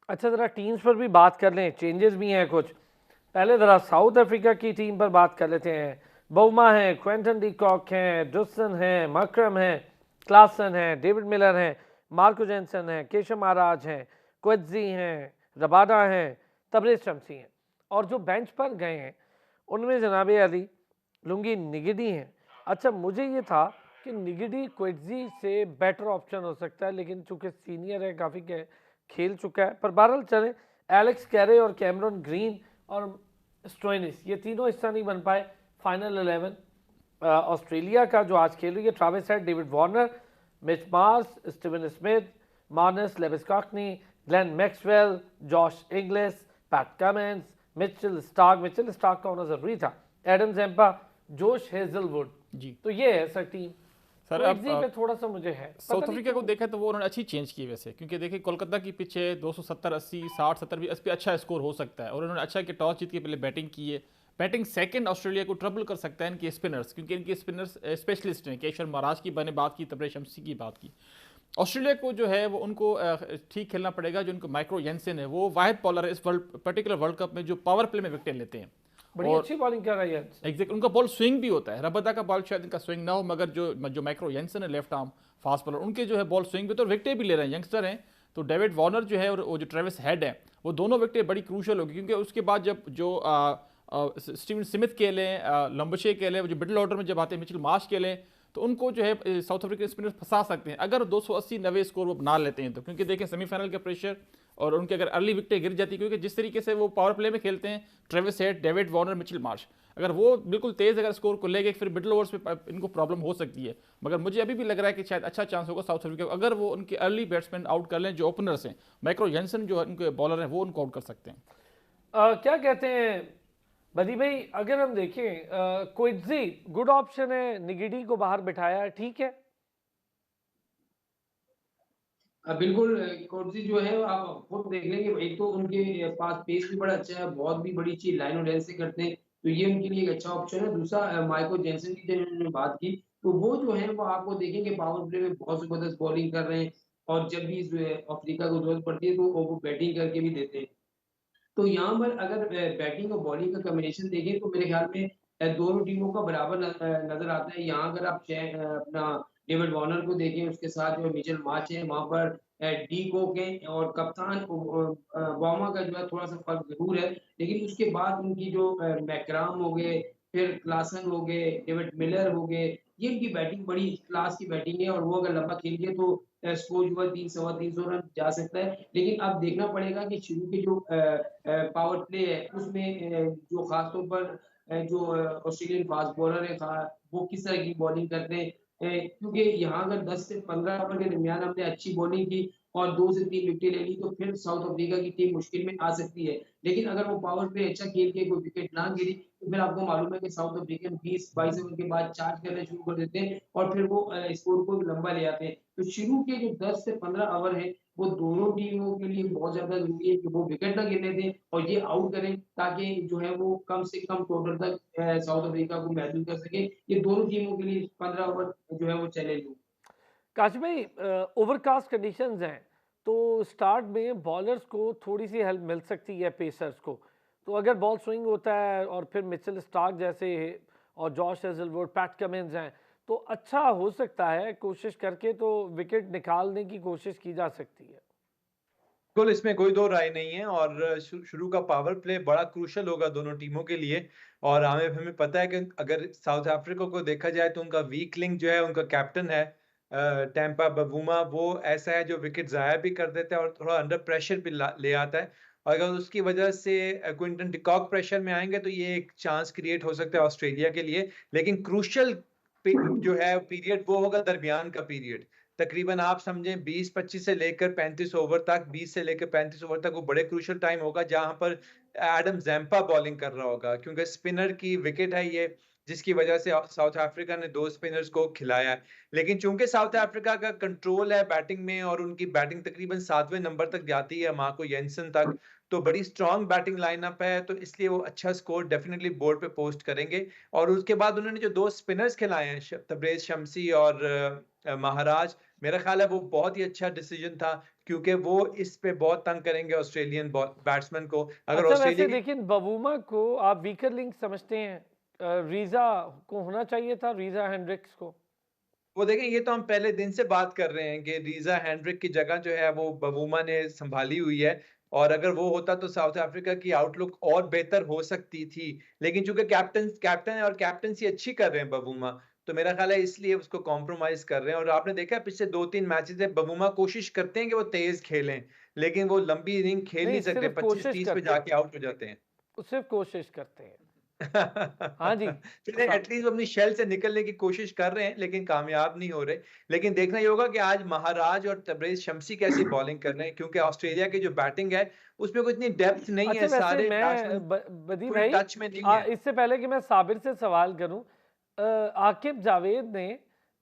S1: अच्छा ज़रा टीम्स पर भी बात कर लें, चेंजेस भी हैं कुछ। पहले ज़रा साउथ अफ्रीका की टीम पर बात कर लेते हैं। बउमा हैं, क्विंटन डी कॉक हैं, जुसन हैं, मकरम हैं, क्लासन हैं, डेविड मिलर हैं, मार्को जेंसन हैं, केशव महाराज हैं, क्वेट्जी हैं, रबाडा हैं, तबरेज शमसी हैं। और जो बेंच पर गए हैं उनमें जनाब अली लुंगी निगिडी हैं। अच्छा मुझे ये था कि निगिडी क्वेट्जी से बेटर ऑप्शन हो सकता है, लेकिन चूंकि सीनियर है, काफ़ी खेल चुका है। पर बहरहाल चले, एलेक्स कैरे और कैमरन ग्रीन और स्टोइनिस ये तीनों हिस्सा नहीं बन पाए फाइनल 11 ऑस्ट्रेलिया का जो आज खेल रही है। Travis Head, David Warner, Mitch Marsh, Steven Smith, Marnus, Labuschagne, Glenn Maxwell, Josh Inglis, Pat Cummins, Mitchell Starc का होना जरूरी था, एडम ज़ेम्पा, जोश हेजलवुड।
S2: जी
S1: तो ये है सर टीम।
S2: सर
S1: अब पे थोड़ा सा मुझे है
S2: साउथ अफ्रीका को देखा तो वो उन्होंने अच्छी चेंज की वैसे, क्योंकि देखिए कोलकाता की पिच है 270, 80, 60, 70 भी इस पर अच्छा स्कोर हो सकता है, और उन्होंने अच्छा कि टॉस जीत के पहले बैटिंग की है। बैटिंग सेकंड ऑस्ट्रेलिया को ट्रबल कर सकता है इनके स्पिनर्स, क्योंकि इनके स्पिनर्स स्पेशलिस्ट हैं। केशव महाराज की मैंने बात की, तबरेज शमसी की बात की। ऑस्ट्रेलिया को जो है वो उनको ठीक खेलना पड़ेगा। जो उनको माइक्रो जेंसन है वो वाहिद बॉलर है इस पर्टिकुलर वर्ल्ड कप में जो पावर प्ले में विकेट लेते हैं,
S1: बड़ी अच्छी बॉलिंग कर रही है।
S2: एग्जैक्ट उनका बॉल स्विंग भी होता है। रबादा का बॉल शायद इनका स्विंग ना हो, मगर जो माइक्रो जेंसन है लेफ्ट आर्म फास्ट बॉलर, उनके जो है बॉल स्विंग भी तो विकेट भी ले रहे हैं, यंगस्टर हैं। तो डेविड वार्नर जो है और वो जो ट्रेविस हेड है, वो दोनों विकेट बड़ी क्रूशल होगी, क्योंकि उसके बाद जब जो स्टीवन स्मिथ खेले, लंबशे खेले, जो मिडिल ऑर्डर में जब आते हैं मिचेल मार्श खेले, तो उनको जो है साउथ अफ्रीका स्पिनर्स फंसा सकते हैं अगर 280-90 स्कोर वो बना लेते हैं तो। क्योंकि देखें सेमीफाइनल का प्रेशर और उनके अगर अर्ली विकेटें गिर जाती, क्योंकि जिस तरीके से वो पावर प्ले में खेलते हैं, Travis Head, David Warner, Mitchell Marsh, अगर वो बिल्कुल तेज अगर स्कोर को ले गए फिर मिडल ओवर्स पे इनको प्रॉब्लम हो सकती है। मगर मुझे अभी भी लग रहा है कि शायद अच्छा चांस होगा साउथ अफ्रीका को, अगर वो उनके अर्ली बैट्समैन आउट कर लें, जो ओपनर्स हैं, माइकल जेनसन जो उनके बॉलर हैं, वो उनको आउट कर सकते हैं।
S1: क्या कहते हैं बदी भाई, अगर हम देखें क्विट्जी गुड ऑप्शन है, निगिडी को बाहर बिठाया, ठीक है?
S3: बिल्कुल कोटसी जो है आप खुद देख लेंगे, एक तो उनके पास पेस भी बड़ा अच्छा है, बहुत भी बड़ी अच्छी लाइन और लेंथ से करते हैं, तो ये उनके लिए एक अच्छा ऑप्शन है। दूसरा माइकल जेनसन की जो उन्होंने बात की, तो वो जो है वो आपको देखेंगे पावर प्ले में बहुत जबरदस्त बॉलिंग कर रहे हैं, और जब भी अफ्रीका को जरूरत पड़ती है तो वो बैटिंग करके भी देते हैं। तो यहाँ पर अगर बैटिंग और बॉलिंग का कॉम्बिनेशन देखें तो मेरे ख्याल में दोनों टीमों का बराबर नजर आता है। यहाँ अगर आप अपना डेविड वार्नर को देखें, उसके साथ जो मिचेल मार्श है, वहाँ पर डी कॉक है, और कप्तान बाउमा का जो है थोड़ा सा फर्क जरूर है, लेकिन उसके बाद उनकी जो मैकराम हो गए, फिर क्लासन हो गए, डेविड मिलर हो गए, ये इनकी बैटिंग बड़ी क्लास की बैटिंग है, और वो अगर लंबा खेल गए तो स्कोर जो है 3 सवा 300 रन जा सकता है। लेकिन अब देखना पड़ेगा कि शुरू के जो पावर प्ले है उसमें जो खासतौर पर जो ऑस्ट्रेलियन फास्ट बॉलर है, वो किस तरह की बॉलिंग करते हैं, क्योंकि यहाँ अगर 10 से 15 ओवर के दरमियान हमने अच्छी बॉलिंग की और 2 से 3 विकेटें ले ली तो फिर साउथ अफ्रीका की टीम मुश्किल में आ सकती है। लेकिन अगर वो पावर प्ले अच्छा खेल के कोई विकेट ना गिरी तो फिर आपको मालूम है कि साउथ अफ्रीकन 20-22 ओवर के बाद चार्ज करना शुरू कर देते हैं और फिर वो स्कोर को लंबा ले आते हैं। तो शुरू के जो 10 से 15 ओवर है वो दोनों टीमों के लिए बहुत ज़्यादा ज़रूरी है कि वो विकेट ना गिरने दें और ये आउट करें, ताकि जो है वो कम से कम टोटल तक साउथ अफ्रीका को महसूस कर सके। ये दोनों टीमों के लिए 15 ओवर जो है वो चैलेंज हो।
S1: काशिफ भाई, ओवरकास्ट कंडीशंस हैं, तो स्टार्ट में बॉलर्स को थोड़ी सी हेल्प मिल सकती है पेसर्स को। तो अगर बॉल स्विंग होता है और फिर मिचेल स्टार्क जैसे और जॉश हेजलवुड, पैट कमिंस हैं, तो अच्छा हो सकता है, कोशिश करके तो विकेट निकालने की कोशिश की जा सकती है।
S4: बिल्कुल, इसमें कोई दो राय नहीं है, और शुरू का पावर प्ले बड़ा क्रूशल होगा दोनों टीमों के लिए। और हमें हमें पता है कि अगर साउथ अफ्रीका को देखा जाए तो उनका वीक लिंक जो है, उनका कैप्टन है टैंपा बवूमा, वो ऐसा है जो विकेट जाया भी कर देता है और थोड़ा अंडर प्रेशर भी ले आता है। और अगर उसकी वजह से क्विंटन डिकॉक प्रेशर में आएंगे तो ये एक चांस क्रिएट हो सकता है ऑस्ट्रेलिया के लिए। लेकिन क्रूशल जो है पीरियड वो होगा दरमियान का पीरियड, तकरीबन आप समझें 20-25 से लेकर 35 ओवर तक, 20 से लेकर 35 ओवर तक वो बड़े क्रूशियल टाइम होगा, जहां पर एडम जैम्पा बॉलिंग कर रहा होगा, क्योंकि स्पिनर की विकेट है ये, जिसकी वजह से साउथ अफ्रीका ने 2 स्पिनर्स को खिलाया है। लेकिन चूंकि साउथ अफ्रीका का कंट्रोल है बैटिंग में और उनकी बैटिंग तकरीबन 7वें नंबर तक जाती है, मार्को जेनसन तक, तो बड़ी स्ट्रांग बैटिंग लाइनअप है, तो इसलिए वो अच्छा स्कोर डेफिनेटली बोर्ड पे पोस्ट करेंगे। और उसके बाद उन्होंने जो 2 स्पिनर्स खिलाए हैं, तबरेज शमसी और महाराज, मेरा ख्याल है वो बहुत ही अच्छा डिसीजन था, क्योंकि वो इस पे बहुत तंग करेंगे ऑस्ट्रेलियन बैट्समैन को। अगर
S1: अच्छा,
S4: ऑस्ट्रेलिया
S1: वैसे
S4: की
S1: लेकिन बवूमा को आप वीकर लिंक समझते हैं? रीजा को होना चाहिए था, रीजा हेंड्रिक्स को।
S4: वो देखें, ये तो हम पहले दिन से बात कर रहे हैं कि रीजा हैंड्रिक की जगह जो है वो बवूमा ने संभाली हुई है, और अगर वो होता तो साउथ अफ्रीका की आउटलुक और बेहतर हो सकती थी। लेकिन चूंकि कैप्टन कैप्टन है और कैप्टनसी अच्छी कर रहे हैं बवूमा, तो मेरा ख्याल है इसलिए उसको कॉम्प्रोमाइज कर रहे हैं। और आपने देखा पिछले 2-3 मैचेस में बवूमा कोशिश करते हैं कि वो तेज खेलें, लेकिन वो लंबी इनिंग खेल
S1: नहीं,
S4: नहीं सकते,
S1: सिर्फ कोशिश
S4: 25-30 पे
S1: करते
S4: जाके आउट हो जाते हैं।
S1: हैं, सिर्फ कोशिश करते हैं। हाँ जी।
S4: चलिए, एटलीस्ट वो अपनी शेल से निकलने की कोशिश कर रहे हैं, लेकिन कामयाब नहीं हो रहे। लेकिन देखना ये होगा कि आज महाराज और तबरेज शमसी कैसी बॉलिंग कर रहे हैं, क्योंकि ऑस्ट्रेलिया की जो बैटिंग है उसमें कोई इतनी डेप्थ नहीं
S1: अच्छा,
S4: है,
S1: वैसे
S4: सारे बैट्समैन
S1: मैं बदी
S4: फुल
S1: भाई,
S4: टच में नहीं है।
S1: इससे पहले कि मैं साबिर से सवाल करूं, आकिब जावेद ने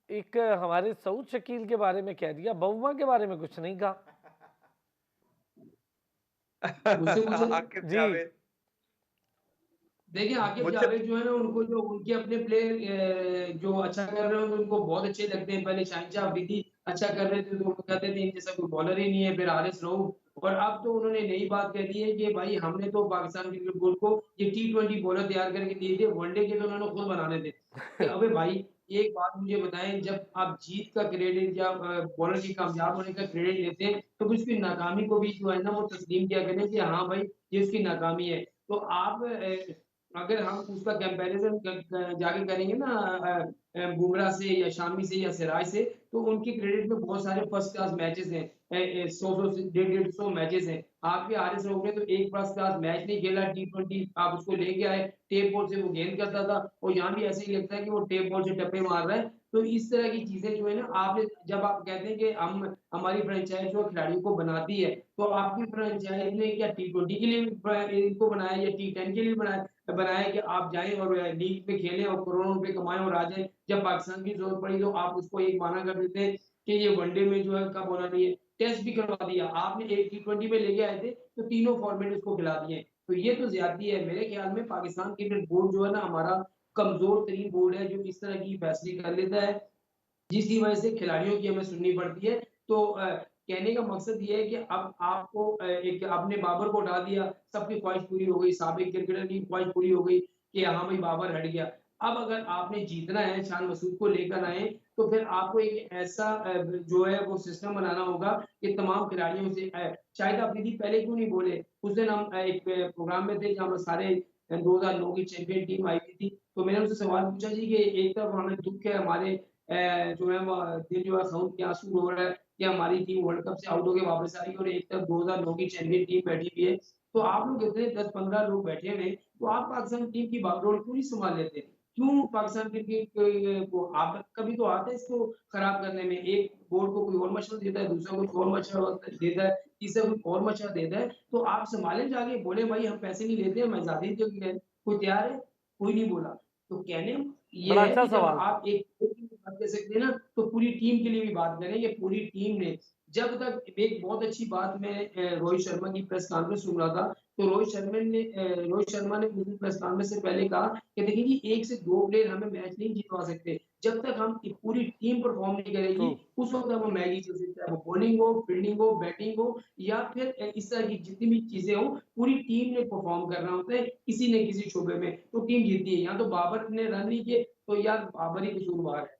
S1: एक हमारे सऊद शकील के बारे में कह दिया, बवुमा के बारे में कुछ नहीं कहा।
S3: मुझसे पूछे।
S4: आकिब
S1: जी।
S4: जावेद
S3: देखिए आकिब
S4: मुझसे
S3: जावेद जो है ना, उनको जो उनके अपने प्लेयर जो अच्छा कर रहे हैं उनको बहुत अच्छे लगते हैं। पहले शाहिनशाह अफरीदी अच्छा कर रहे थे तो वो कहते थे इनके जैसा कोई बॉलर ही नहीं है, फिर हारिस रऊफ, और अब तो उन्होंने नई बात कह दी है कि भाई हमने तो पाकिस्तान क्रिकेट बोर्ड को ये T20 बॉलर तैयार करके दिए थे, वनडे के तो उन्होंने खुद बनाने थे। कि अबे भाई, एक बात मुझे बताएं, जब आप जीत का क्रेडिट या बॉलर के कामयाब होने का क्रेडिट लेते हैं तो उसकी नाकामी को भी जो है ना वो तस्लीम किया करें कि हाँ भाई ये उसकी नाकामी है। तो आप अगर हम उसका कंपैरिजन जाके करेंगे ना बुमराह से या शामी से या सिराज से, तो उनके क्रेडिट में बहुत सारे फर्स्ट क्लास मैचेस हैं। 100 से 150 मैचेस हैं। आपके आरिस रोग ने तो एक फर्स्ट क्लास मैच नहीं खेला T20, आप उसको लेके आए, टेप बॉल से वो गेंद करता था, और यहाँ भी ऐसे ही लगता है कि वो टेप बॉल से टप्पे मार रहा है। तो इस तरह की चीजें जो है ना, आपने जब आप कहते हैं कि हम हमारी फ्रेंचाइज जो खिलाड़ियों को बनाती है, तो आपकी फ्रेंचाइज ने क्या T20 के लिए इनको बनाया या T10 के लिए बनाया कि आप जाएं और लीग में खेलें और करोड़ों रुपए कमाएं और आ जाएं। जब पाकिस्तान की जरूरत पड़ी तो आप उसको एक माना कर देते हैं कि ये वनडे में जो है कब होना चाहिए। टेस्ट भी करवा दिया आपने, एक T20 में लेके आए थे तो तीनों फॉर्मेट उसको खिला दिए। तो ये तो ज्यादती है मेरे ख्याल में। पाकिस्तान क्रिकेट बोर्ड जो है ना, हमारा कमजोर तरीन बोर्ड है जो इस तरह की फैसले कर लेता है, जिसकी वजह से खिलाड़ियों की हमें सुननी पड़ती है। तो कहने का मकसद ये है कि अब आपको एक आपने बाबर को हटा दिया, सबकी ख्वाहिश पूरी हो गई, साबिक क्रिकेटर की ख्वाहिश पूरी हो गई कि हाँ भाई बाबर हट गया। अब अगर आपने जीतना है, शान मसूद को लेकर आए, तो फिर आपको एक ऐसा जो है वो सिस्टम बनाना होगा कि तमाम खिलाड़ियों से शाहिद अफरीदी पहले क्यों नहीं बोले। उस दिन हम एक प्रोग्राम में थे जहाँ पर सारे 2009 की चैंपियन टीम आई हुई थी, तो मैंने उनसे सवाल पूछा जी कि एक तरफ हमें दुख है, हमारे जो है वो दिल जो है खून के आंसू रो रहा है कि हमारी टीम वर्ल्ड कप से आउट होके वापस आई, और एक तरफ 2009 की चैंपियन टीम बैठी हुई है। तो आप लोग इतने 10-15 लोग बैठे हुए हैं, तो आप पाकिस्तान टीम की बागडोर क्यों नहीं संभाल लेते? क्यों पाकिस्तान क्रिकेट को आप कभी तो आता है इसको खराब करने में। एक बोर्ड को कोई और मशवरा देता है, दूसरा कुछ और मशवरा देता है, तीसरा कुछ और मशवरा देता है, तो आप संभालें जाके, बोले भाई हम पैसे नहीं लेते, हम आजादी दे के कोई तैयार है? कोई नहीं बोला। तो कहने ये
S1: बड़ा
S3: है
S1: अच्छा
S3: कि जब
S1: सवाल था।
S3: आप एक की बात कर सकते हैं ना, तो पूरी टीम के लिए भी बात करें। ये पूरी टीम ने जब तक एक बहुत अच्छी बात मैं रोहित शर्मा की प्रेस कॉन्फ्रेंस सुन रहा था, तो रोहित शर्मा ने उस प्रेस कॉन्फ्रेंस से पहले कहा कि देखिए जी, 1 से 2 प्लेयर हमें मैच नहीं जितवा सकते। जब तक हम पूरी टीम परफॉर्म नहीं
S1: ट्रू।
S3: करेगी, उस वक्त हम मैच नहीं जीत सकते। वो बॉलिंग हो, फील्डिंग हो, बैटिंग हो, या फिर इस तरह की जितनी भी चीजें हो, पूरी टीम ने परफॉर्म करना होता है किसी न किसी शोबे में, तो टीम जीतती है। यहाँ तो बाबर ने रन नहीं किए तो यार बाबर ही कसूरवार है,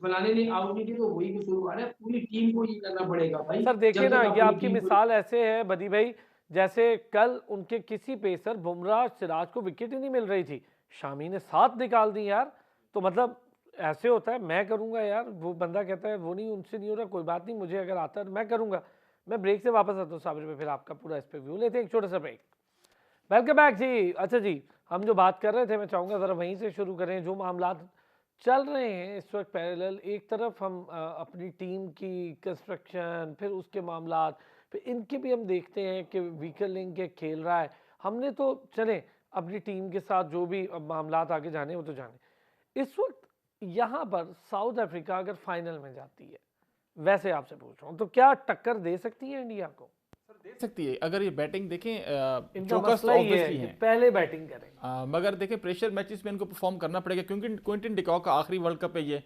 S3: फलाने ने आउट नहीं किया तो वही कसूरवार है। पूरी टीम को ये करना पड़ेगा भाई,
S1: सर देखिए
S3: जब
S1: ना,
S3: तक
S1: ये
S3: अपनी
S1: आपकी
S3: टीम को।
S1: मिसाल ऐसे है बदी भाई, जैसे कल उनके किसी पेसर बुमराह सिराज को विकेट ही नहीं मिल रही थी, शामी ने 7 निकाल दी यार। तो मतलब ऐसे होता है, मैं करूंगा यार, वो बंदा कहता है वो नहीं, उनसे नहीं हो रहा, कोई बात नहीं, मुझे अगर आता है मैं करूंगा। मैं ब्रेक से वापस आता हूँ साबिर पे, फिर आपका पूरा इस पे व्यू लेते हैं, एक छोटा सा ब्रेक। वेलकम बैक जी। अच्छा जी, हम जो बात कर रहे थे, मैं चाहूँगा ज़रा वहीं से शुरू करें। जो मामला चल रहे हैं इस वक्त पैरेलल, एक तरफ हम अपनी टीम की कंस्ट्रक्शन, फिर उसके मामला, फिर इनके भी हम देखते हैं कि वीकर लिंक के खेल रहा है। हमने तो चले अपनी टीम के साथ जो भी मामला आगे जाने वो तो जाने। इस वक्त यहाँ पर साउथ अफ्रीका अगर फाइनल में जाती है, वैसे आपसे पूछ रहा हूँ, तो क्या टक्कर दे सकती है इंडिया को?
S2: दे सकती है। अगर ये बैटिंग देखें,
S1: इनका
S2: चौकस तो
S1: मसला ये है
S2: ऑब्वियसली
S1: कि
S2: है,
S1: पहले बैटिंग करें।
S2: मगर देखें प्रेशर मैचेस में इनको परफॉर्म करना पड़ेगा, क्योंकि क्विंटन डिकॉक का आखिरी वर्ल्ड कप है ये,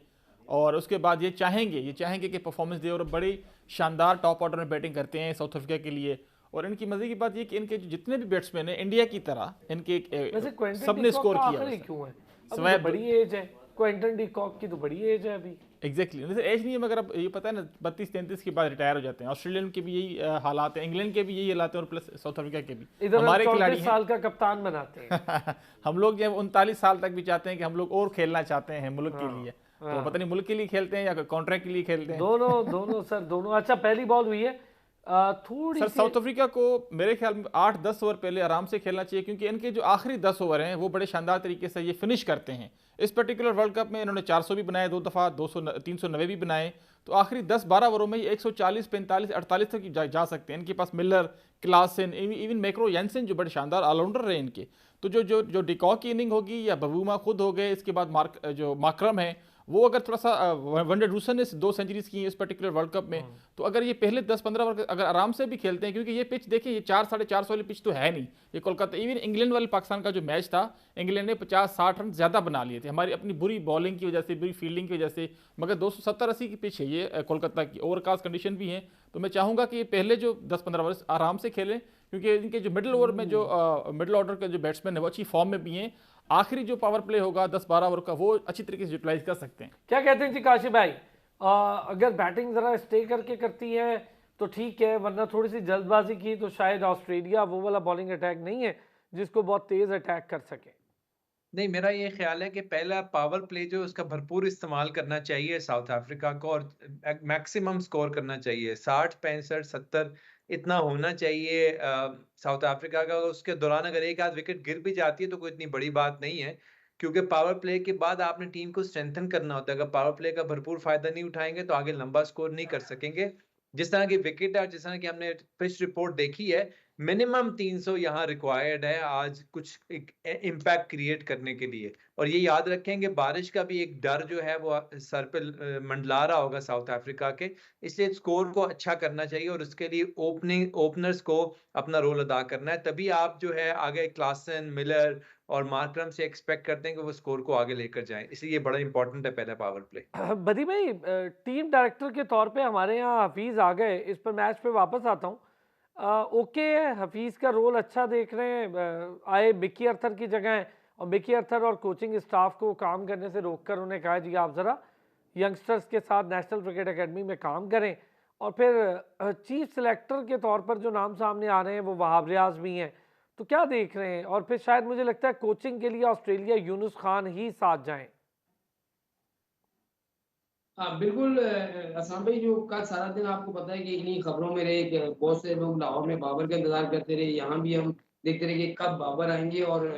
S2: और उसके बाद ये चाहेंगे कि परफॉर्मेंस दे, और बड़ी शानदार टॉप ऑर्डर में बैटिंग करते हैं साउथ अफ्रीका के लिए। और इनकी मजे की बात ये कि इनके जितने भी बैट्समैन हैं इंडिया की तरह, इनके
S1: वैसे क्विंटन
S2: सबने
S1: डिकॉक
S2: स्कोर
S1: का
S2: किया
S1: आखिरी
S2: वैसे।
S1: क्यों है? अब
S2: स्वैब
S1: तो बड़ी एज है, क्विंटन डिकॉक की तो बड़ी एज है अभी।
S2: एग्जैक्टली एज नहीं है, मगर अब ये पता है ना, 32-33 के बाद रिटायर हो जाते हैं। ऑस्ट्रेलियन के भी यही हालात हैं, इंग्लैंड के भी यही हालात हैं, और प्लस साउथ अफ्रीका के भी।
S1: इधर
S2: हमारे
S1: 34
S2: खिलाड़ी
S1: साल का कप्तान बनाते हैं।
S2: हैं हम लोग जब 39 साल तक भी चाहते हैं कि हम लोग और खेलना चाहते हैं मुल्क के लिए, तो पता नहीं मुल्क के लिए खेलते हैं या कॉन्ट्रैक्ट के लिए खेलते हैं।
S1: दोनों सर, दोनों। अच्छा, पहली बॉल हुई है, थोड़ी
S2: सर
S1: सी
S2: साउथ अफ्रीका को मेरे ख्याल में 8-10 ओवर पहले आराम से खेलना चाहिए, क्योंकि इनके जो आखिरी 10 ओवर हैं वो बड़े शानदार तरीके से ये फिनिश करते हैं। इस पर्टिकुलर वर्ल्ड कप में इन्होंने 400 भी बनाए 2 दफ़ा, 390 भी बनाए, तो आखिरी 10-12 ओवरों में ये 140, 45, 48 तक जा सकते हैं। इनके पास मिलर, क्लासन, इवन मैक्रो यानसन जो बड़े शानदार ऑलराउंडर रहे इनके। तो जो डिकॉक की इनिंग होगी, या बबूमा खुद हो गए, इसके बाद जो माकरम है, वो अगर थोड़ा सा वनडे रूसन ने 2 सेंचुरीज की इस पर्टिकुलर वर्ल्ड कप में, तो अगर ये पहले 10-15 ओवर अगर आराम से भी खेलते हैं, क्योंकि ये पिच देखिए, ये 4-4.5 वाली पिच तो है नहीं, ये कोलकाता। इवन इंग्लैंड वाले पाकिस्तान का जो मैच था, इंग्लैंड ने 50-60 रन ज़्यादा बना लिए थे, हमारी अपनी बुरी बॉलिंग की वजह से, बुरी फील्डिंग की वजह से। मगर 270-80 की पिच है ये कोलकाता की, ओवरकास्ट कंडीशन भी है। तो मैं चाहूँगा कि ये पहले जो 10-15 ओवर आराम से खेलें, क्योंकि इनके जो मिडिल ओवर में जो मिडिल ऑर्डर के जो बैट्समैन है वो अच्छी फॉर्म में भी हैं। आखिरी जो पावर प्ले होगा 10-12 ओवर का, वो अच्छी तरीके से यूटिलाइज कर सकते हैं।
S1: क्या कहते हैं जी काशिफ भाई? अगर बैटिंग जरा स्टे करके करती है तो ठीक है, वरना थोड़ी सी जल्दबाजी की तो शायद ऑस्ट्रेलिया वो वाला बॉलिंग अटैक नहीं है जिसको बहुत तेज अटैक कर सके।
S4: नहीं, मेरा ये ख़्याल है कि पहला पावर प्ले जो है उसका भरपूर इस्तेमाल करना चाहिए साउथ अफ्रीका को, और मैक्सिमम स्कोर करना चाहिए। 60, 65, 70 इतना होना चाहिए साउथ अफ्रीका का। उसके दौरान अगर एक आध विकेट गिर भी जाती है तो कोई इतनी बड़ी बात नहीं है, क्योंकि पावर प्ले के बाद आपने टीम को स्ट्रेंथन करना होता है। अगर पावर प्ले का भरपूर फ़ायदा नहीं उठाएँगे तो आगे लंबा स्कोर नहीं कर सकेंगे। जिस तरह की विकेट है और जिस तरह की हमने पिच रिपोर्ट देखी है, मिनिमम 300 यहाँ रिक्वायर्ड है आज कुछ एक इम्पैक्ट क्रिएट करने के लिए। और ये याद रखें कि बारिश का भी एक डर जो है वो सर पे मंडला रहा होगा साउथ अफ्रीका के, इसलिए स्कोर को अच्छा करना चाहिए और उसके लिए ओपनर्स को अपना रोल अदा करना है। तभी आप जो है आगे क्लासन, मिलर और मार्करम से एक्सपेक्ट करते हैं कि वो स्कोर को आगे लेकर जाएं, इसलिए ये बड़ा इंपॉर्टेंट है पहला पावर प्ले।
S1: बदी भाई, टीम डायरेक्टर के तौर पे हमारे यहाँ हफीज़ आ गए, इस पर मैच पे वापस आता हूँ। ओके है, हफीज़ का रोल अच्छा देख रहे हैं, आए मिकी अर्थर की जगह हैं, और मिकी अर्थर और कोचिंग स्टाफ को काम करने से रोककर उन्हें कहा जी आप ज़रा यंगस्टर्स के साथ नेशनल क्रिकेट एकेडमी में काम करें। और फिर चीफ सेलेक्टर के तौर पर जो नाम सामने आ रहे हैं वो वहाब रियाज भी हैं, तो क्या देख रहे हैं? और फिर शायद मुझे लगता है कोचिंग के लिए ऑस्ट्रेलिया यूनुस खान ही साथ जाएं।
S3: हाँ बिल्कुल असाम भाई, जो कल सारा दिन आपको पता है कि इन्हीं खबरों में रहे कि बहुत से लोग लाहौर में बाबर का इंतजार करते रहे, यहाँ भी हम देखते रहे कि कब बाबर आएंगे और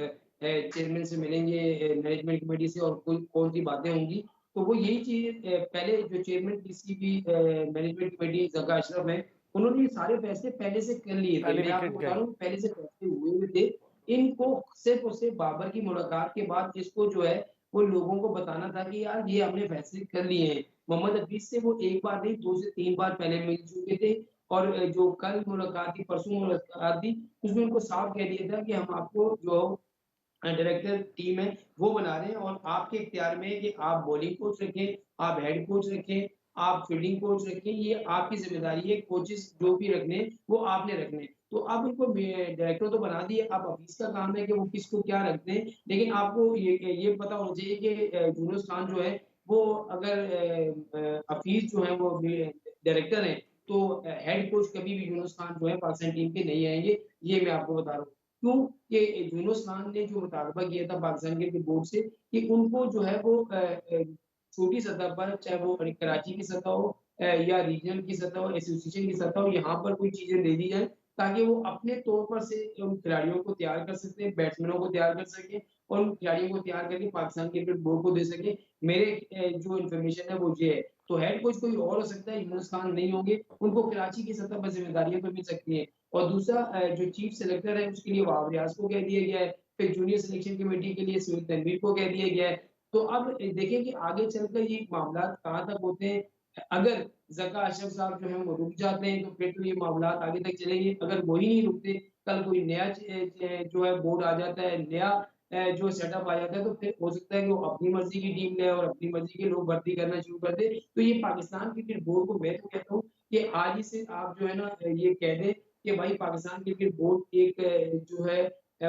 S3: चेयरमैन से मिलेंगे, मैनेजमेंट कमेटी से, और कौन सी बातें होंगी। तो वो यही चीज पहले जो चेयरमैन किसी भी मैनेजमेंट कमेटी जका अशरफ है, उन्होंने ये सारे फैसले पहले से कर लिए थे।
S1: पहली
S3: मैं
S1: विकेट
S3: आपको बता
S1: गई।
S3: रहा हूँ पहले से फैसले हुए हुए थे। इनको सिर्फ और सिर्फ बाबर की मुलाकात के बाद इसको जो है वो लोगों को बताना था कि यार ये हमने फैसले कर लिए हैं। मोहम्मद हफीज से वो एक बार नहीं 2 से 3 बार पहले मिल चुके थे, और जो कल मुलाकात थी, परसों मुलाकात थी, उसमें उनको साफ कह दिया था कि हम आपको जो डायरेक्टर टीम है वो बना रहे हैं, और आपके इख्तियार में है कि आप बॉलिंग कोच रखें, आप हेड कोच रखें, आप फील्डिंग कोच रखें, ये आपकी ज़िम्मेदारी है। कोचेस जो भी रखने हैं, वो आपने रखने हैं। तो अब उनको डायरेक्टर तो बना दिए, अब हफीज का काम है कि वो किसको क्या रखते हैं। लेकिन आपको ये पता होना चाहिए कि यूनुस खान जो है वो अगर हफीज जो है वो डायरेक्टर हैं, तो हेड कोच कभी भी यूनुस खान जो है पाकिस्तान टीम के नहीं आएँगे, ये मैं आपको बता रहा हूँ। क्यों? कि यूनुस खान ने जो मुतालबा किया था पाकिस्तान क्रिकेट बोर्ड से कि उनको जो है वो छोटी सतह पर, चाहे वो कराची की सतह हो या रीजनल की सतह हो, एसोसिएशन की सतह हो, यहाँ पर कोई चीज़ें दे दी जाएँ, ताकि वो अपने तौर पर से उन खिलाड़ियों को तैयार कर सकते हैं, बैट्समैनों को तैयार कर सकें, और उन खिलाड़ियों को तैयार करके पाकिस्तान क्रिकेट बोर्ड को दे सकें। मेरे जो इन्फॉर्मेशन है वो ये है। तो हेड कोच कोई और हो सकता है, यूनुस खान नहीं होंगे, उनको कराची की सतह पर ज़िम्मेदारियाँ तो मिल सकती हैं। और दूसरा जो चीफ सेलेक्टर है उसके लिए वहाब रियाज को कह दिया गया है, फिर जूनियर सिलेक्शन कमेटी के लिए सुहेल तनवीर को कह दिया गया है। तो अब देखें कि आगे चलकर ये मामला कहाँ तक होते हैं। अगर जका अशरफ साहब जो है वो रुक जाते हैं तो फिर तो ये मामला आगे तक चलेंगे। अगर वो ही नहीं रुकते, कल कोई नया जो है बोर्ड आ जाता है, नया जो सेटअप आ जाता है, तो फिर हो सकता है कि वो अपनी मर्जी की टीम ले और अपनी मर्जी के लोग भर्ती करना शुरू कर दे। तो ये पाकिस्तान क्रिकेट बोर्ड को मैं तो कहता हूँ कि आज ही से आप जो है ना ये कह दें कि भाई पाकिस्तान क्रिकेट बोर्ड एक जो है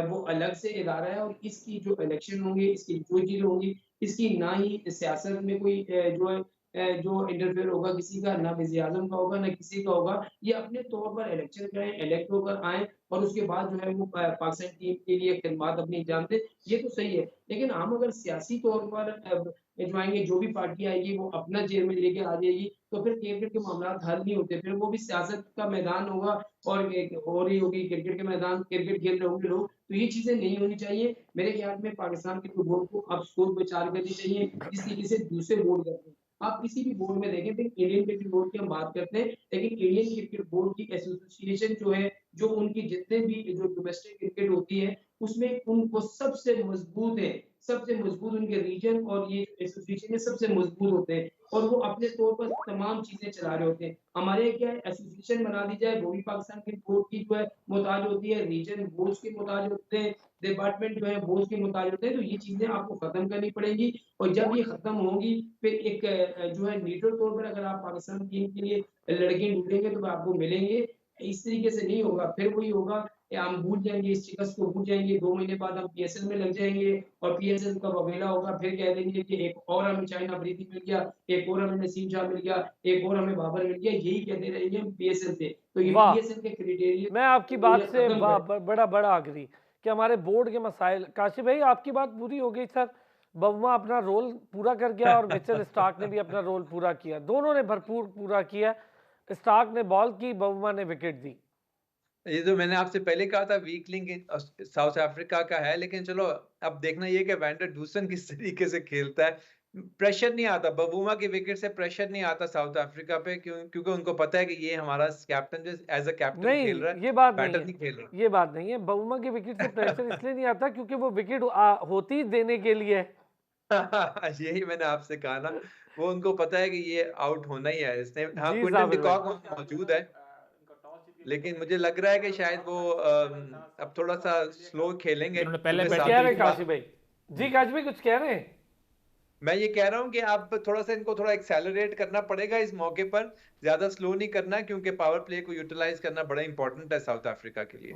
S3: वो अलग से इदारा है, और इसकी जो इलेक्शन होंगे, इसकी जो चीज़ें होंगी, इसकी ना ही सियासत में कोई जो है जो इंटरफेयर होगा किसी का, ना वज़ीर-ए-आज़म का होगा, ना किसी का होगा। ये अपने तौर पर इलेक्शन करें, इलेक्ट होकर आएँ, और उसके बाद जो है वो पाकिस्तान टीम के लिए खिदमत अपनी अंजाम दें, ये तो सही है। लेकिन हम अगर सियासी तौर पर जो आएँगे, जो भी पार्टी आएगी वो अपना चेयरमैन लेके आ जाएगी, तो फिर क्रिकेट के मामलात हल नहीं होते। फिर वो भी सियासत का मैदान होगा, और एक हो रही होगी क्रिकेट के मैदान, क्रिकेट खेल रहे होंगे लोग, तो ये चीज़ें नहीं होनी चाहिए। मेरे ख्याल में पाकिस्तान क्रिकेट बोर्ड को अब सोच विचार करनी चाहिए, जिस तरीके से दूसरे बोर्ड करते हैं। आप किसी भी बोर्ड में देखें, फिर इंडियन क्रिकेट बोर्ड की हम बात करते हैं, लेकिन इंडियन क्रिकेट बोर्ड की एसोसिएशन जो है, जो उनकी जितने भी जो डोमेस्टिक क्रिकेट होती है, उसमें उनको सबसे मजबूत उनके रीजन और ये एसोसिएशन में सबसे मजबूत होते हैं, और वो अपने तौर पर तमाम चीज़ें चला रहे होते हैं। हमारे यहाँ क्या है, एसोसिएशन बना दी जाए, वो भी पाकिस्तान क्रिकेट बोर्ड की जो है मोहताज होती है, रीजन बोर्ड्स के मोहताज होते हैं, डिपार्टमेंट जो है बोर्ड्स के मोहताज होते हैं। तो ये चीज़ें आपको खत्म करनी पड़ेंगी, और जब ये खत्म होंगी, फिर एक जो है न्यूट्रल तौर पर अगर आप पाकिस्तान टीम के लिए लड़के ढूँढेंगे तो वो आपको मिलेंगे। इस तरीके से नहीं होगा, फिर वही होगा कि हम भूल जाएँगे, इस शिकस्त को भूल जाएँगे, 2 महीने बाद हम पीएसएल में लग जाएँगे, और पीएसएल का वबेला होगा, फिर कह देंगे कि एक और हमें शाहिन अफरीदी मिल गया, एक और हमें नसीम शाह मिल गया, एक और हमें बाबर मिल गया, यही कहते रहेंगे हम पीएसएल से। तो ये
S1: वाह,
S3: पीएसएल के क्राइटेरिया
S1: मैं आपकी
S3: को जो
S1: बात
S3: है
S1: से
S3: खत्म
S1: वाह
S3: कर
S1: बड़ा बड़ा आग्री कि हमारे बोर्ड के मसाइल। काशिफ भाई आपकी बात पूरी हो गई सर, बवमा अपना रोल पूरा कर गया और मिचेल स्टार्क ने भी अपना रोल पूरा किया, दोनों ने भरपूर पूरा किया। स्टार्क ने बॉल की, बवमा ने विकेट दी।
S4: ये तो मैंने आपसे पहले कहा था वीक लिंक साउथ अफ्रीका का है, लेकिन चलो अब देखना ये कि वैंडर डूसन किस तरीके से खेलता है। प्रेशर नहीं आता, बबूमा की विकेट से प्रेशर नहीं आता साउथ अफ्रीका पे, क्योंकि उनको पता है कि ये हमारा कैप्टन जो एज अ कैप्टन
S1: नहीं,
S4: खेल रहा है,
S1: ये बात नहीं
S4: बैटर
S1: है,
S4: नहीं खेल रहा।
S1: ये बात नहीं है। बवमा की विकेट से प्रेशर इसलिए नहीं आता क्योंकि वो विकेट होती ही देने के लिए है।
S4: यही मैंने आपसे कहा ना, वो उनको पता है कि ये आउट होना ही है इसने। हाँ,
S1: जी
S4: क्विंटन
S1: साबिर भाई।
S4: डिकॉक मौजूद है, लेकिन मुझे लग रहा है कि शायद वो अब थोड़ा सा स्लो खेलेंगे,
S2: इन्होंने पहले
S4: क्योंकि
S1: कुछ
S2: बैटिंग
S1: कह
S2: की
S1: रहे
S2: थी।
S1: काशिफ भाई? जी काशिफ भाई कुछ कह रहे हैं?
S4: मैं ये कह रहा हूँ कि आप थोड़ा सा इनको थोड़ा एक्सेलरेट करना पड़ेगा इस मौके पर, ज्यादा स्लो नहीं करना, क्योंकि पावर प्ले को यूटिलाइज करना बड़ा इंपॉर्टेंट है साउथ अफ्रीका के लिए।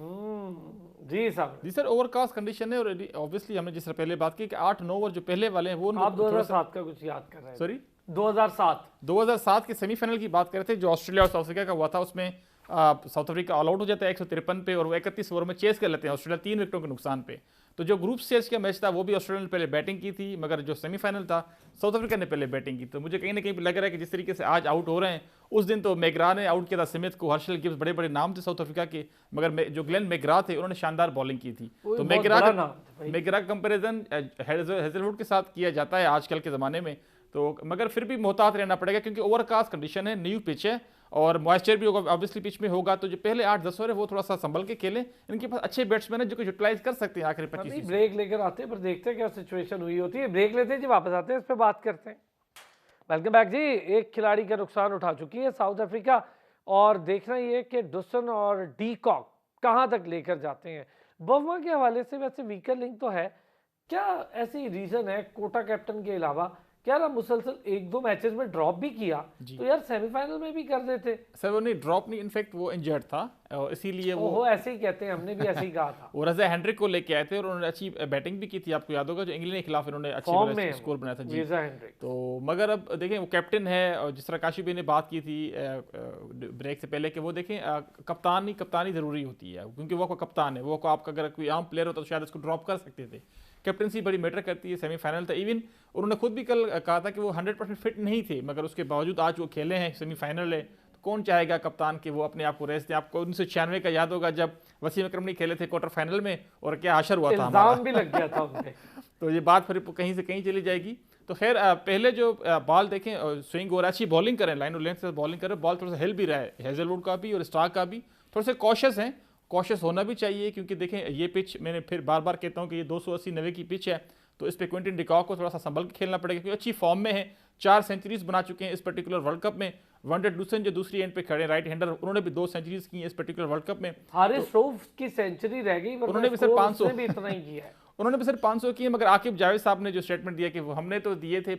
S1: जी साहब,
S2: जी सर, ओवरकास्ट कंडीशन है और ऑब्वियसली हमने जिस तरह पहले बात की कि 8-9 ओवर जो पहले वाले हैं वो
S1: आप 2007 का कुछ याद कर रहे हैं?
S2: सॉरी
S1: 2007
S2: के सेमीफाइनल की बात कर रहे थे जो ऑस्ट्रेलिया और साउथ अफ्रीका का हुआ था। उसमें साउथ अफ्रीका ऑल आउट हो जाता है 153 पे और वो 31 ओवर में चेस कर लेते हैं ऑस्ट्रेलिया 3 विकेटों के नुकसान पे। तो जो ग्रुप स्टेज का मैच था वो भी ऑस्ट्रेलिया ने पहले बैटिंग की थी, मगर जो सेमीफाइनल था साउथ अफ्रीका ने पहले बैटिंग की। तो मुझे कहीं ना कहीं लग रहा है कि जिस तरीके से आज आउट हो रहे हैं, उस दिन तो मैग्रा ने आउट किया था स्मिथ को, हर्षल गिब्स, बड़े बड़े नाम थे साउथ अफ्रीका के, मगर जो ग्लेन मैग्रा थे उन्होंने शानदार बॉलिंग की थी। तो मैग्रा का कंपेरिजन हेजलवुड के साथ किया जाता है आजकल के ज़माने में, तो मगर फिर भी मोहतात रहना पड़ेगा क्योंकि ओवरकास्ट कंडीशन है, न्यू पिच है और मॉइस्चर भी होगा ऑब्वियसली पिच में होगा। तो जो पहले 8-10 ओवर है वो थोड़ा सा संभल के खेलें। इनके पास अच्छे बैट्समैन है जो कि यूटिलाइज कर सकते हैं आखिरी 25
S1: ब्रेक लेकर आते हैं, पर देखते हैं क्या सिचुएशन हुई होती है। ब्रेक लेते हैं जी, वापस आते हैं, इस पर बात करते हैं। वेलकम बैक जी। एक खिलाड़ी का नुकसान उठा चुकी है साउथ अफ्रीका और देखना ये कि डुसन और डीकॉक कहाँ तक लेकर जाते हैं। बवमा के हवाले से वैसे वीकर लिंक तो है, क्या ऐसी रीजन है कोटा कैप्टन के अलावा? क्या ना मुसलसल 1-2 मैचेस में ड्रॉप भी किया तो यार सेमीफाइनल में भी कर देते।
S2: सर वो नहीं ड्रॉप नहीं, इनफैक्ट वो इंजर्ड था और इसीलिए वो
S1: ऐसे ही कहते हैं, हमने भी ऐसे ही कहा था।
S2: वो रजा हेनरिक को लेके आए थे और उन्होंने अच्छी बैटिंग भी की थी, आपको याद होगा जो इंग्लैंड के खिलाफ इन्होंने अच्छी स्कोर बनाया था जी। तो मगर अब देखें वो कैप्टन है और जिस तरह काशिफ भाई ने बात की थी ब्रेक से पहले कि वो देखें कप्तानी ज़रूरी होती है, क्योंकि वो कप्तान है, वो आपका अगर कोई आम प्लेयर होता तो शायद उसको ड्रॉप कर सकते थे। कैप्टनसी बड़ी मैटर करती है। सेमीफाइनल था, इवन उन्होंने खुद भी कल कहा था कि वो 100% फिट नहीं थे, मगर उसके बावजूद आज वो खेले हैं, सेमीफाइनल है। तो कौन चाहेगा कप्तान कि वो अपने आप को रेस्ट दें? आपको 1996 का याद होगा जब वसीम अकरम नहीं खेले थे क्वार्टर फाइनल में और क्या आशर हुआ था, हमारा
S1: भी लग गया था उनपे।
S2: तो ये बात फिर कहीं से कहीं चली जाएगी। तो खैर पहले जो बॉल देखें स्विंग और अच्छी बॉलिंग करें, लाइन और लेंथ से बॉलिंग करें, बॉल थोड़ा सा हिल भी रहा है हेजलवुड का भी और स्टार्क का भी, थोड़े से कॉशियस हैं, कॉशियस होना भी चाहिए क्योंकि देखें ये पिच, मैंने फिर बार बार कहता हूँ कि ये 280-90 की पिच है, तो इस पे क्विंटन डिकॉक को थोड़ा सा संभल के खेलना पड़ेगा क्योंकि अच्छी फॉर्म में है, 4 सेंचुरीज बना चुके हैं इस पर्टिकुलर वर्ल्ड कप में। वनडे डूसन जो दूसरी एंड पे खड़े राइट हैंडर, उन्होंने भी 2 सेंचुरीज की इस पर्टिकुलर वर्ल्ड कप में।
S1: हारिस रऊफ की सेंचुरी रह गई,
S2: उन्होंने भी सिर्फ 500
S1: भी इतना ही किया है।
S2: उन्होंने भी सिर्फ 500 किए, मगर आकिब जावेद साहब ने जो स्टेटमेंट दिया कि वो हमने तो दिए थे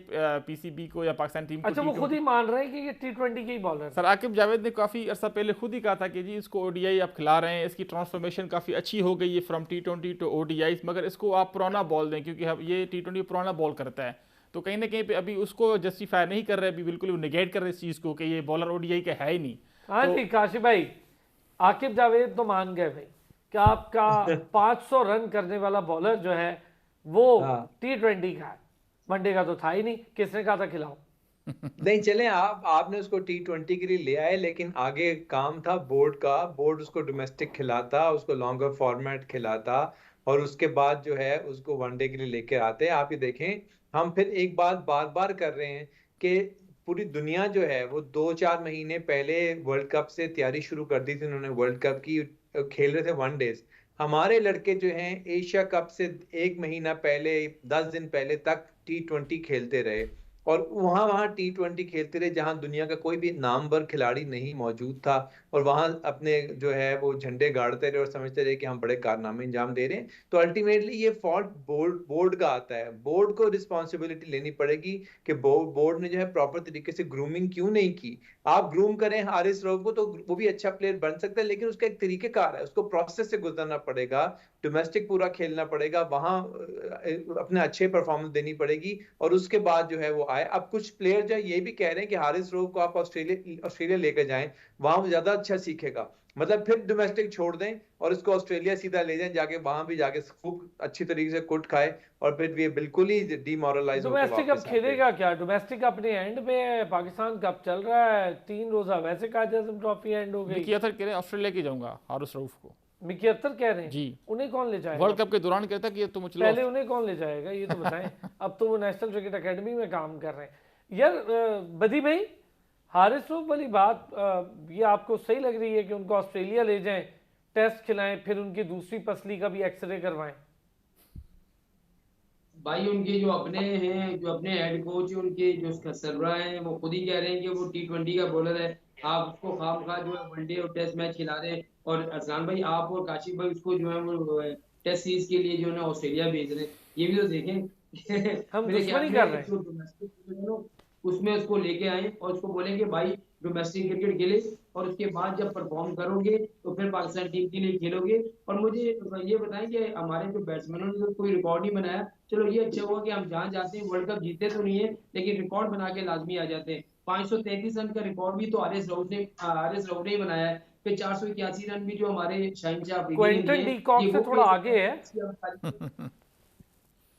S2: पीसीबी को या पाकिस्तान टीम को।
S1: अच्छा, वो खुद ही मान रहे हैं कि ये T20 के ही बॉलर।
S2: सर आकिब जावेद ने काफ़ी अर्सा पहले खुद ही कहा था कि जी इसको ओडीआई आप खिला रहे हैं, इसकी ट्रांसफॉर्मेशन काफ़ी अच्छी हो गई है फ्रॉम T20 टू ओडीआई, मगर इसको आप पुराना बॉल दें क्योंकि ये T20 पुराना बॉल करता है। तो कहीं ना कहीं पे अभी उसको जस्टिफाई नहीं कर रहे, अभी बिल्कुल वो निगेट कर रहे इस चीज़ को कि ये बॉलर ओडीआई का है ही नहीं।
S1: हाँ जी काशिफ भाई, आकिब जावेद तो मान गए भाई कि आपका 500 रन करने वाला बॉलर जो है वो T20 का है, वनडे का तो था ही नहीं। किसने कहा था खिलाओ?
S4: नहीं चले, आपने उसको T20 के लिए ले आए, लेकिन आगे काम था बोर्ड का, बोर्ड उसको डोमेस्टिक खिलाता, उसको लॉन्गर फॉर्मेट खिलाता और उसके बाद जो है उसको वनडे के लिए लेके आते। आप ये देखें, हम फिर एक बात बार बार कर रहे हैं कि पूरी दुनिया जो है वो 2-4 महीने पहले वर्ल्ड कप से तैयारी शुरू कर दी थी उन्होंने, वर्ल्ड कप की खेल रहे थे वनडेज। हमारे लड़के जो हैं एशिया कप से 1 महीना पहले, 10 दिन पहले तक T20 खेलते रहे और वहां T20 खेलते रहे जहां दुनिया का कोई भी नामवर खिलाड़ी नहीं मौजूद था, और वहां अपने जो है वो झंडे गाड़ते रहे और समझते रहे कि हम बड़े कारनामे अंजाम दे रहे हैं। तो अल्टीमेटली ये फॉल्ट बोर्ड का आता है, बोर्ड को रिस्पॉन्सिबिलिटी लेनी पड़ेगी कि बोर्ड ने जो है प्रॉपर तरीके से ग्रूमिंग क्यों नहीं की। आप ग्रूम करें हारिस रऊफ को तो वो भी अच्छा प्लेयर बन सकता है, लेकिन उसका एक तरीकेकार है, उसको प्रोसेस से गुजरना पड़ेगा, डोमेस्टिक पूरा खेलना पड़ेगा, वहां अपने अच्छे परफॉर्मेंस देनी पड़ेगी और उसके बाद जो है वो आए। अब कुछ प्लेयर जो ये भी कह रहे हैं कि हारिस रऊफ को आप ऑस्ट्रेलिया लेकर जाएं, वहां वो ज्यादा अच्छा सीखेगा। मतलब फिर डोमेस्टिक छोड़ दें और इसको ऑस्ट्रेलिया सीधा ले जाएं, जाके वहां भी जाके खूब अच्छी तरीके से कुट खाए और फिर ये बिल्कुल ही डिमोरलाइज होकर
S1: डोमेस्टिक अब
S4: वापस आ जाए।
S1: खेलेगा क्या? डोमेस्टिक अपने एंड में है, पाकिस्तान कप चल रहा है, 3 रोजा वैसे कायदे आज़म ट्रॉफी एंड हो गई।
S2: मिकी अतर कह रहे हैं ऑस्ट्रेलिया की जाऊंगा, हारिस रऊफ को।
S1: मिकी अख्तर कह रहे हैं
S2: जी।
S1: उन्हें कौन ले जाएगा?
S2: वर्ल्ड कप के दौरान कहता कि ये तुम चलो।
S1: पहले उन्हें कौन ले जाएगा ये तो बताएं। अब तो वो नेशनल क्रिकेट एकेडमी में काम कर रहे हैं। यार बदी भाई, हारिस रऊफ वाली बात ये आपको सही लग रही है कि उनको ऑस्ट्रेलिया ले जाएं, टेस्ट खिलाएं, फिर उनकी दूसरी पसली का भी एक्सरे करवाएं?
S3: भाई उनके जो अपने हैं, जो अपने हेड कोच है, उनके जो उसका सरबराह है, वो खुद ही कह रहे हैं कि वो T20 का बॉलर है। आप उसको खामखा जो है वनडे और टेस्ट मैच खिला रहे हैं, और अरसलान भाई आप और काशिफ भाई उसको जो है वो टेस्ट सीरीज के लिए जो है ना ऑस्ट्रेलिया भेज रहे हैं। ये भी तो देखें।
S1: हम
S3: मेरे ख्याल
S1: दुश्मनी कर रहे
S3: में
S1: हैं।
S3: जो डोमेस्टिक उसमें उसको लेके आए और उसको बोले कि भाई डोमेस्टिक क्रिकेट खेले, और उसके बाद जब परफॉर्म करोगे तो फिर पाकिस्तान टीम के लिए खेलोगे। और मुझे ये बताएं कि हमारे जो बैट्समैनों ने तो कोई रिकॉर्ड नहीं बनाया। चलो ये अच्छा हुआ कि हम जहाँ जाते हैं वर्ल्ड कप जीतते तो नहीं है, लेकिन रिकॉर्ड बना के लाजमी आ जाते हैं। 533 रन का रिकॉर्ड भी तो हारिस रऊफ ने ही बनाया है। फिर 481 रन भी जो हमारे शाहीन शाह अफरीदी ने
S1: क्विंटन
S3: दिए,
S1: डी कॉक
S3: ये
S1: से
S3: वो
S1: थोड़ा
S3: पेस
S1: आगे है।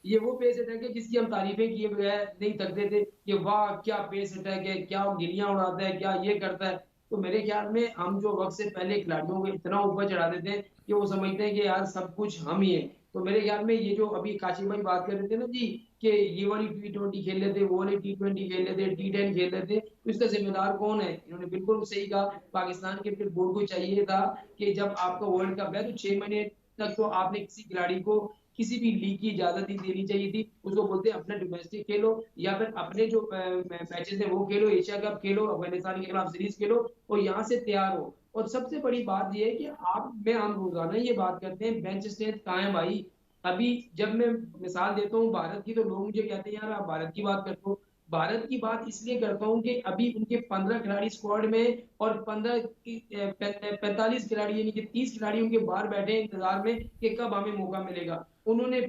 S3: ये वो पेस अटैक है जिसकी हम तारीफें किए बगैर नहीं थकते थे कि वाह क्या पेस अटैक है, क्या गिलियां उड़ाता है, क्या ये करता है। तो मेरे ख्याल में हम जो वक्त से पहले खिलाड़ियों को इतना ऊपर चढ़ा देते हैं कि वो समझते हैं कि यार सब कुछ हम ही है। तो मेरे ख्याल में ये जो अभी काशिफ भाई बात कर रहे थे ना जी, कि ये वाली T20 खेल लेते, वो वाली T20 खेल लेते, T10 खेल लेते, तो इसका जिम्मेदार कौन है? इन्होंने बिल्कुल सही कहा। पाकिस्तान क्रिकेट बोर्ड को चाहिए था कि जब आपका वर्ल्ड कप है तो 6 महीने तक तो आपने किसी खिलाड़ी को किसी भी लीग की इजाजत ही देनी चाहिए थी। उसको बोलते हैं अपना डोमेस्टिक खेलो, या फिर अपने जो मैचेस है वो खेलो, एशिया कप खेलो, अफगानिस्तान के खिलाफ सीरीज खेलो और यहाँ से तैयार हो। और सबसे बड़ी बात ये है कि हम रोजाना ये बात करते हैं बेंच स्ट्रेंथ कहाँ है भाई। अभी जब मैं मिसाल देता हूँ भारत की, तो लोग मुझे कहते हैं यार आप भारत की बात करते हो। भारत की बात इसलिए करता हूँ कि अभी उनके 15 खिलाड़ी स्क्वाड में, और 45 खिलाड़ी यानी कि 30 खिलाड़ी उनके बाहर बैठे हैं इंतजार में कि कब हमें मौका मिलेगा। उन्होंने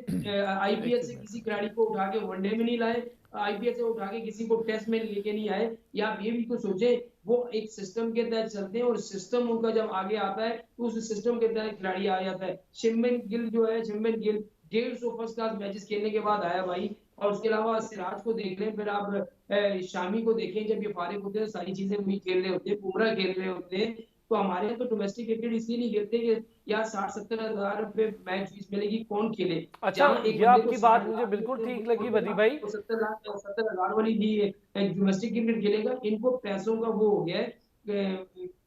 S3: आईपीएल से किसी खिलाड़ी को उठा के वनडे में नहीं लाए, आईपीएल से उठा के किसी को टेस्ट में लेके नहीं आए। या आप ये भी तो सोचे, वो एक सिस्टम के तहत चलते हैं और सिस्टम उनका जब आगे आता है तो उस सिस्टम के तहत खिलाड़ी आ जाता है। शिमरन गिल जो है, Shimron Gill 150 first class matches खेलने के बाद आया भाई। और उसके अलावा सिराज को देख लें, फिर आप शामी को देखें, जब ये फारिग होते हैं सारी चीजें वही खेल रहे होते हैं, बुमराह खेल रहे होते हैं। तो हमारे यहाँ तो डोमेस्टिक क्रिकेट इसलिए नहीं खेलते कि यार 60-70 हजार रुपए मैच फीस मिलेगी, कौन खेले।
S1: अच्छा,
S3: जहाँ एक
S1: ये
S3: बंदे को
S1: आपकी
S3: 60
S1: बात मुझे
S3: लाख
S1: बिल्कुल
S3: मिलते हैं,
S1: ठीक
S3: वो
S1: लगी बदी
S3: बोलेगा
S1: भाई।
S3: वो 70 हजार वाली लीग डोमेस्टिक क्रिकेट खेलेगा। इनको पैसों का वो हो गया है।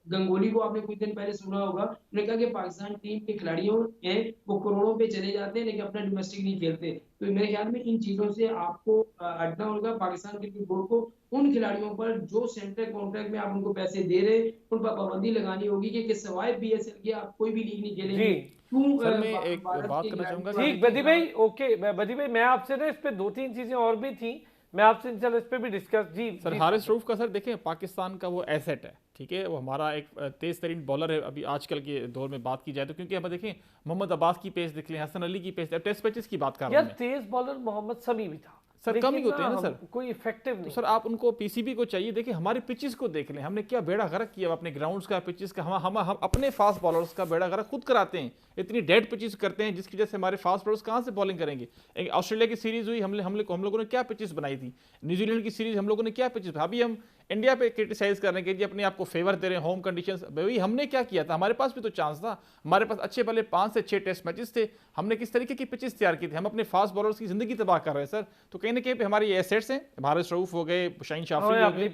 S3: गंगोली को आपने कुछ दिन पहले सुना होगा, उन्होंने कहा कि पाकिस्तान टीम के खिलाड़ियों हैं वो करोड़ों पे चले जाते हैं लेकिन अपना डोमेस्टिक नहीं खेलते। तो मेरे ख्याल में इन चीजों से आपको हटना होगा। पाकिस्तान क्रिकेट बोर्ड को उन खिलाड़ियों पर जो सेंट्रल कॉन्ट्रैक्ट में आप उनको पैसे दे रहे, उन पर पाबंदी लगानी होगी कि सिवाय PSL के आप कोई भी लीग नहीं
S1: जी
S3: खेलेंगे। क्यों
S2: सर मैं एक
S3: भारत
S2: बात
S3: के
S2: करना
S3: खिलाड़ी
S2: चाहूंगा
S3: को
S2: कि
S1: ठीक बदी भाई, ओके बदी भाई, मैं आपसे ना इस पे 2-3 चीजें और भी थी, मैं आपसे चलो इस पे भी डिस्कस। जी
S2: सर
S1: जी,
S2: हारिस रऊफ का सर देखें पाकिस्तान का वो एसेट है, ठीक है, वो हमारा एक तेज तरीन बॉलर है अभी आजकल के दौर में बात की जाए तो। क्योंकि अब देखें मोहम्मद अब्बास की पेस देख लें, हसन अली की पेस, टेस्ट मैचेस की बात कर रहा
S1: यार
S2: हूं मैं।
S1: तेज बॉलर मोहम्मद शमी भी था
S2: सर कम ही
S1: लेकिन
S2: होते हैं ना सर,
S1: कोई इफेक्टिव
S2: तो
S1: नहीं।
S2: सर आप उनको पीसीबी को चाहिए। देखिए हमारे पिचेस को देख लें, हमने क्या बेड़ा गर्क किया अपने ग्राउंड्स का, पिचेस का। हम अपने फास्ट बॉलर्स का बेड़ा गर्क खुद कराते हैं, इतनी डेड पिचेस करते हैं जिसकी वजह से हमारे फास्ट बॉलर्स कहाँ से बॉलिंग करेंगे। ऑस्ट्रेलिया की सीरीज हुई, हम लोगों ने क्या पिचेस बनाई थी, न्यूजीलैंड की सीरीज हम लोगों ने क्या पिचेस। अभी हम इंडिया पे क्रिटिसाइज करने के लिए अपने आप को फेवर दे रहे हैं, होम कंडीशंस। भाई हमने क्या किया था, हमारे पास भी तो चांस था, हमारे पास अच्छे भले 5 से 6 टेस्ट मैचेस थे, हमने किस तरीके की पिचेस तैयार की थी। हम अपने फास्ट बॉलर्स की जिंदगी तबाह कर रहे हैं सर। तो कहीं ना कहीं पे हमारे ये एसेट्स हैं, हारिस रऊफ हो गए, शाहीन शाह अफरीदी हो गए,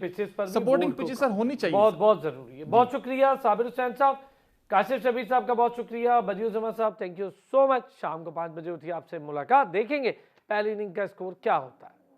S2: सपोर्टिंग पिचेस सर होनी चाहिए,
S1: बहुत बहुत जरूरी है। बहुत शुक्रिया साबिर हुसैन साहब, काशिफ शबीर साहब का बहुत शुक्रिया, बदियुल जमा साहब थैंक यू सो मच। शाम को 5 बजे उठी आपसे मुलाकात, देखेंगे पहली इनिंग का स्कोर क्या होता है।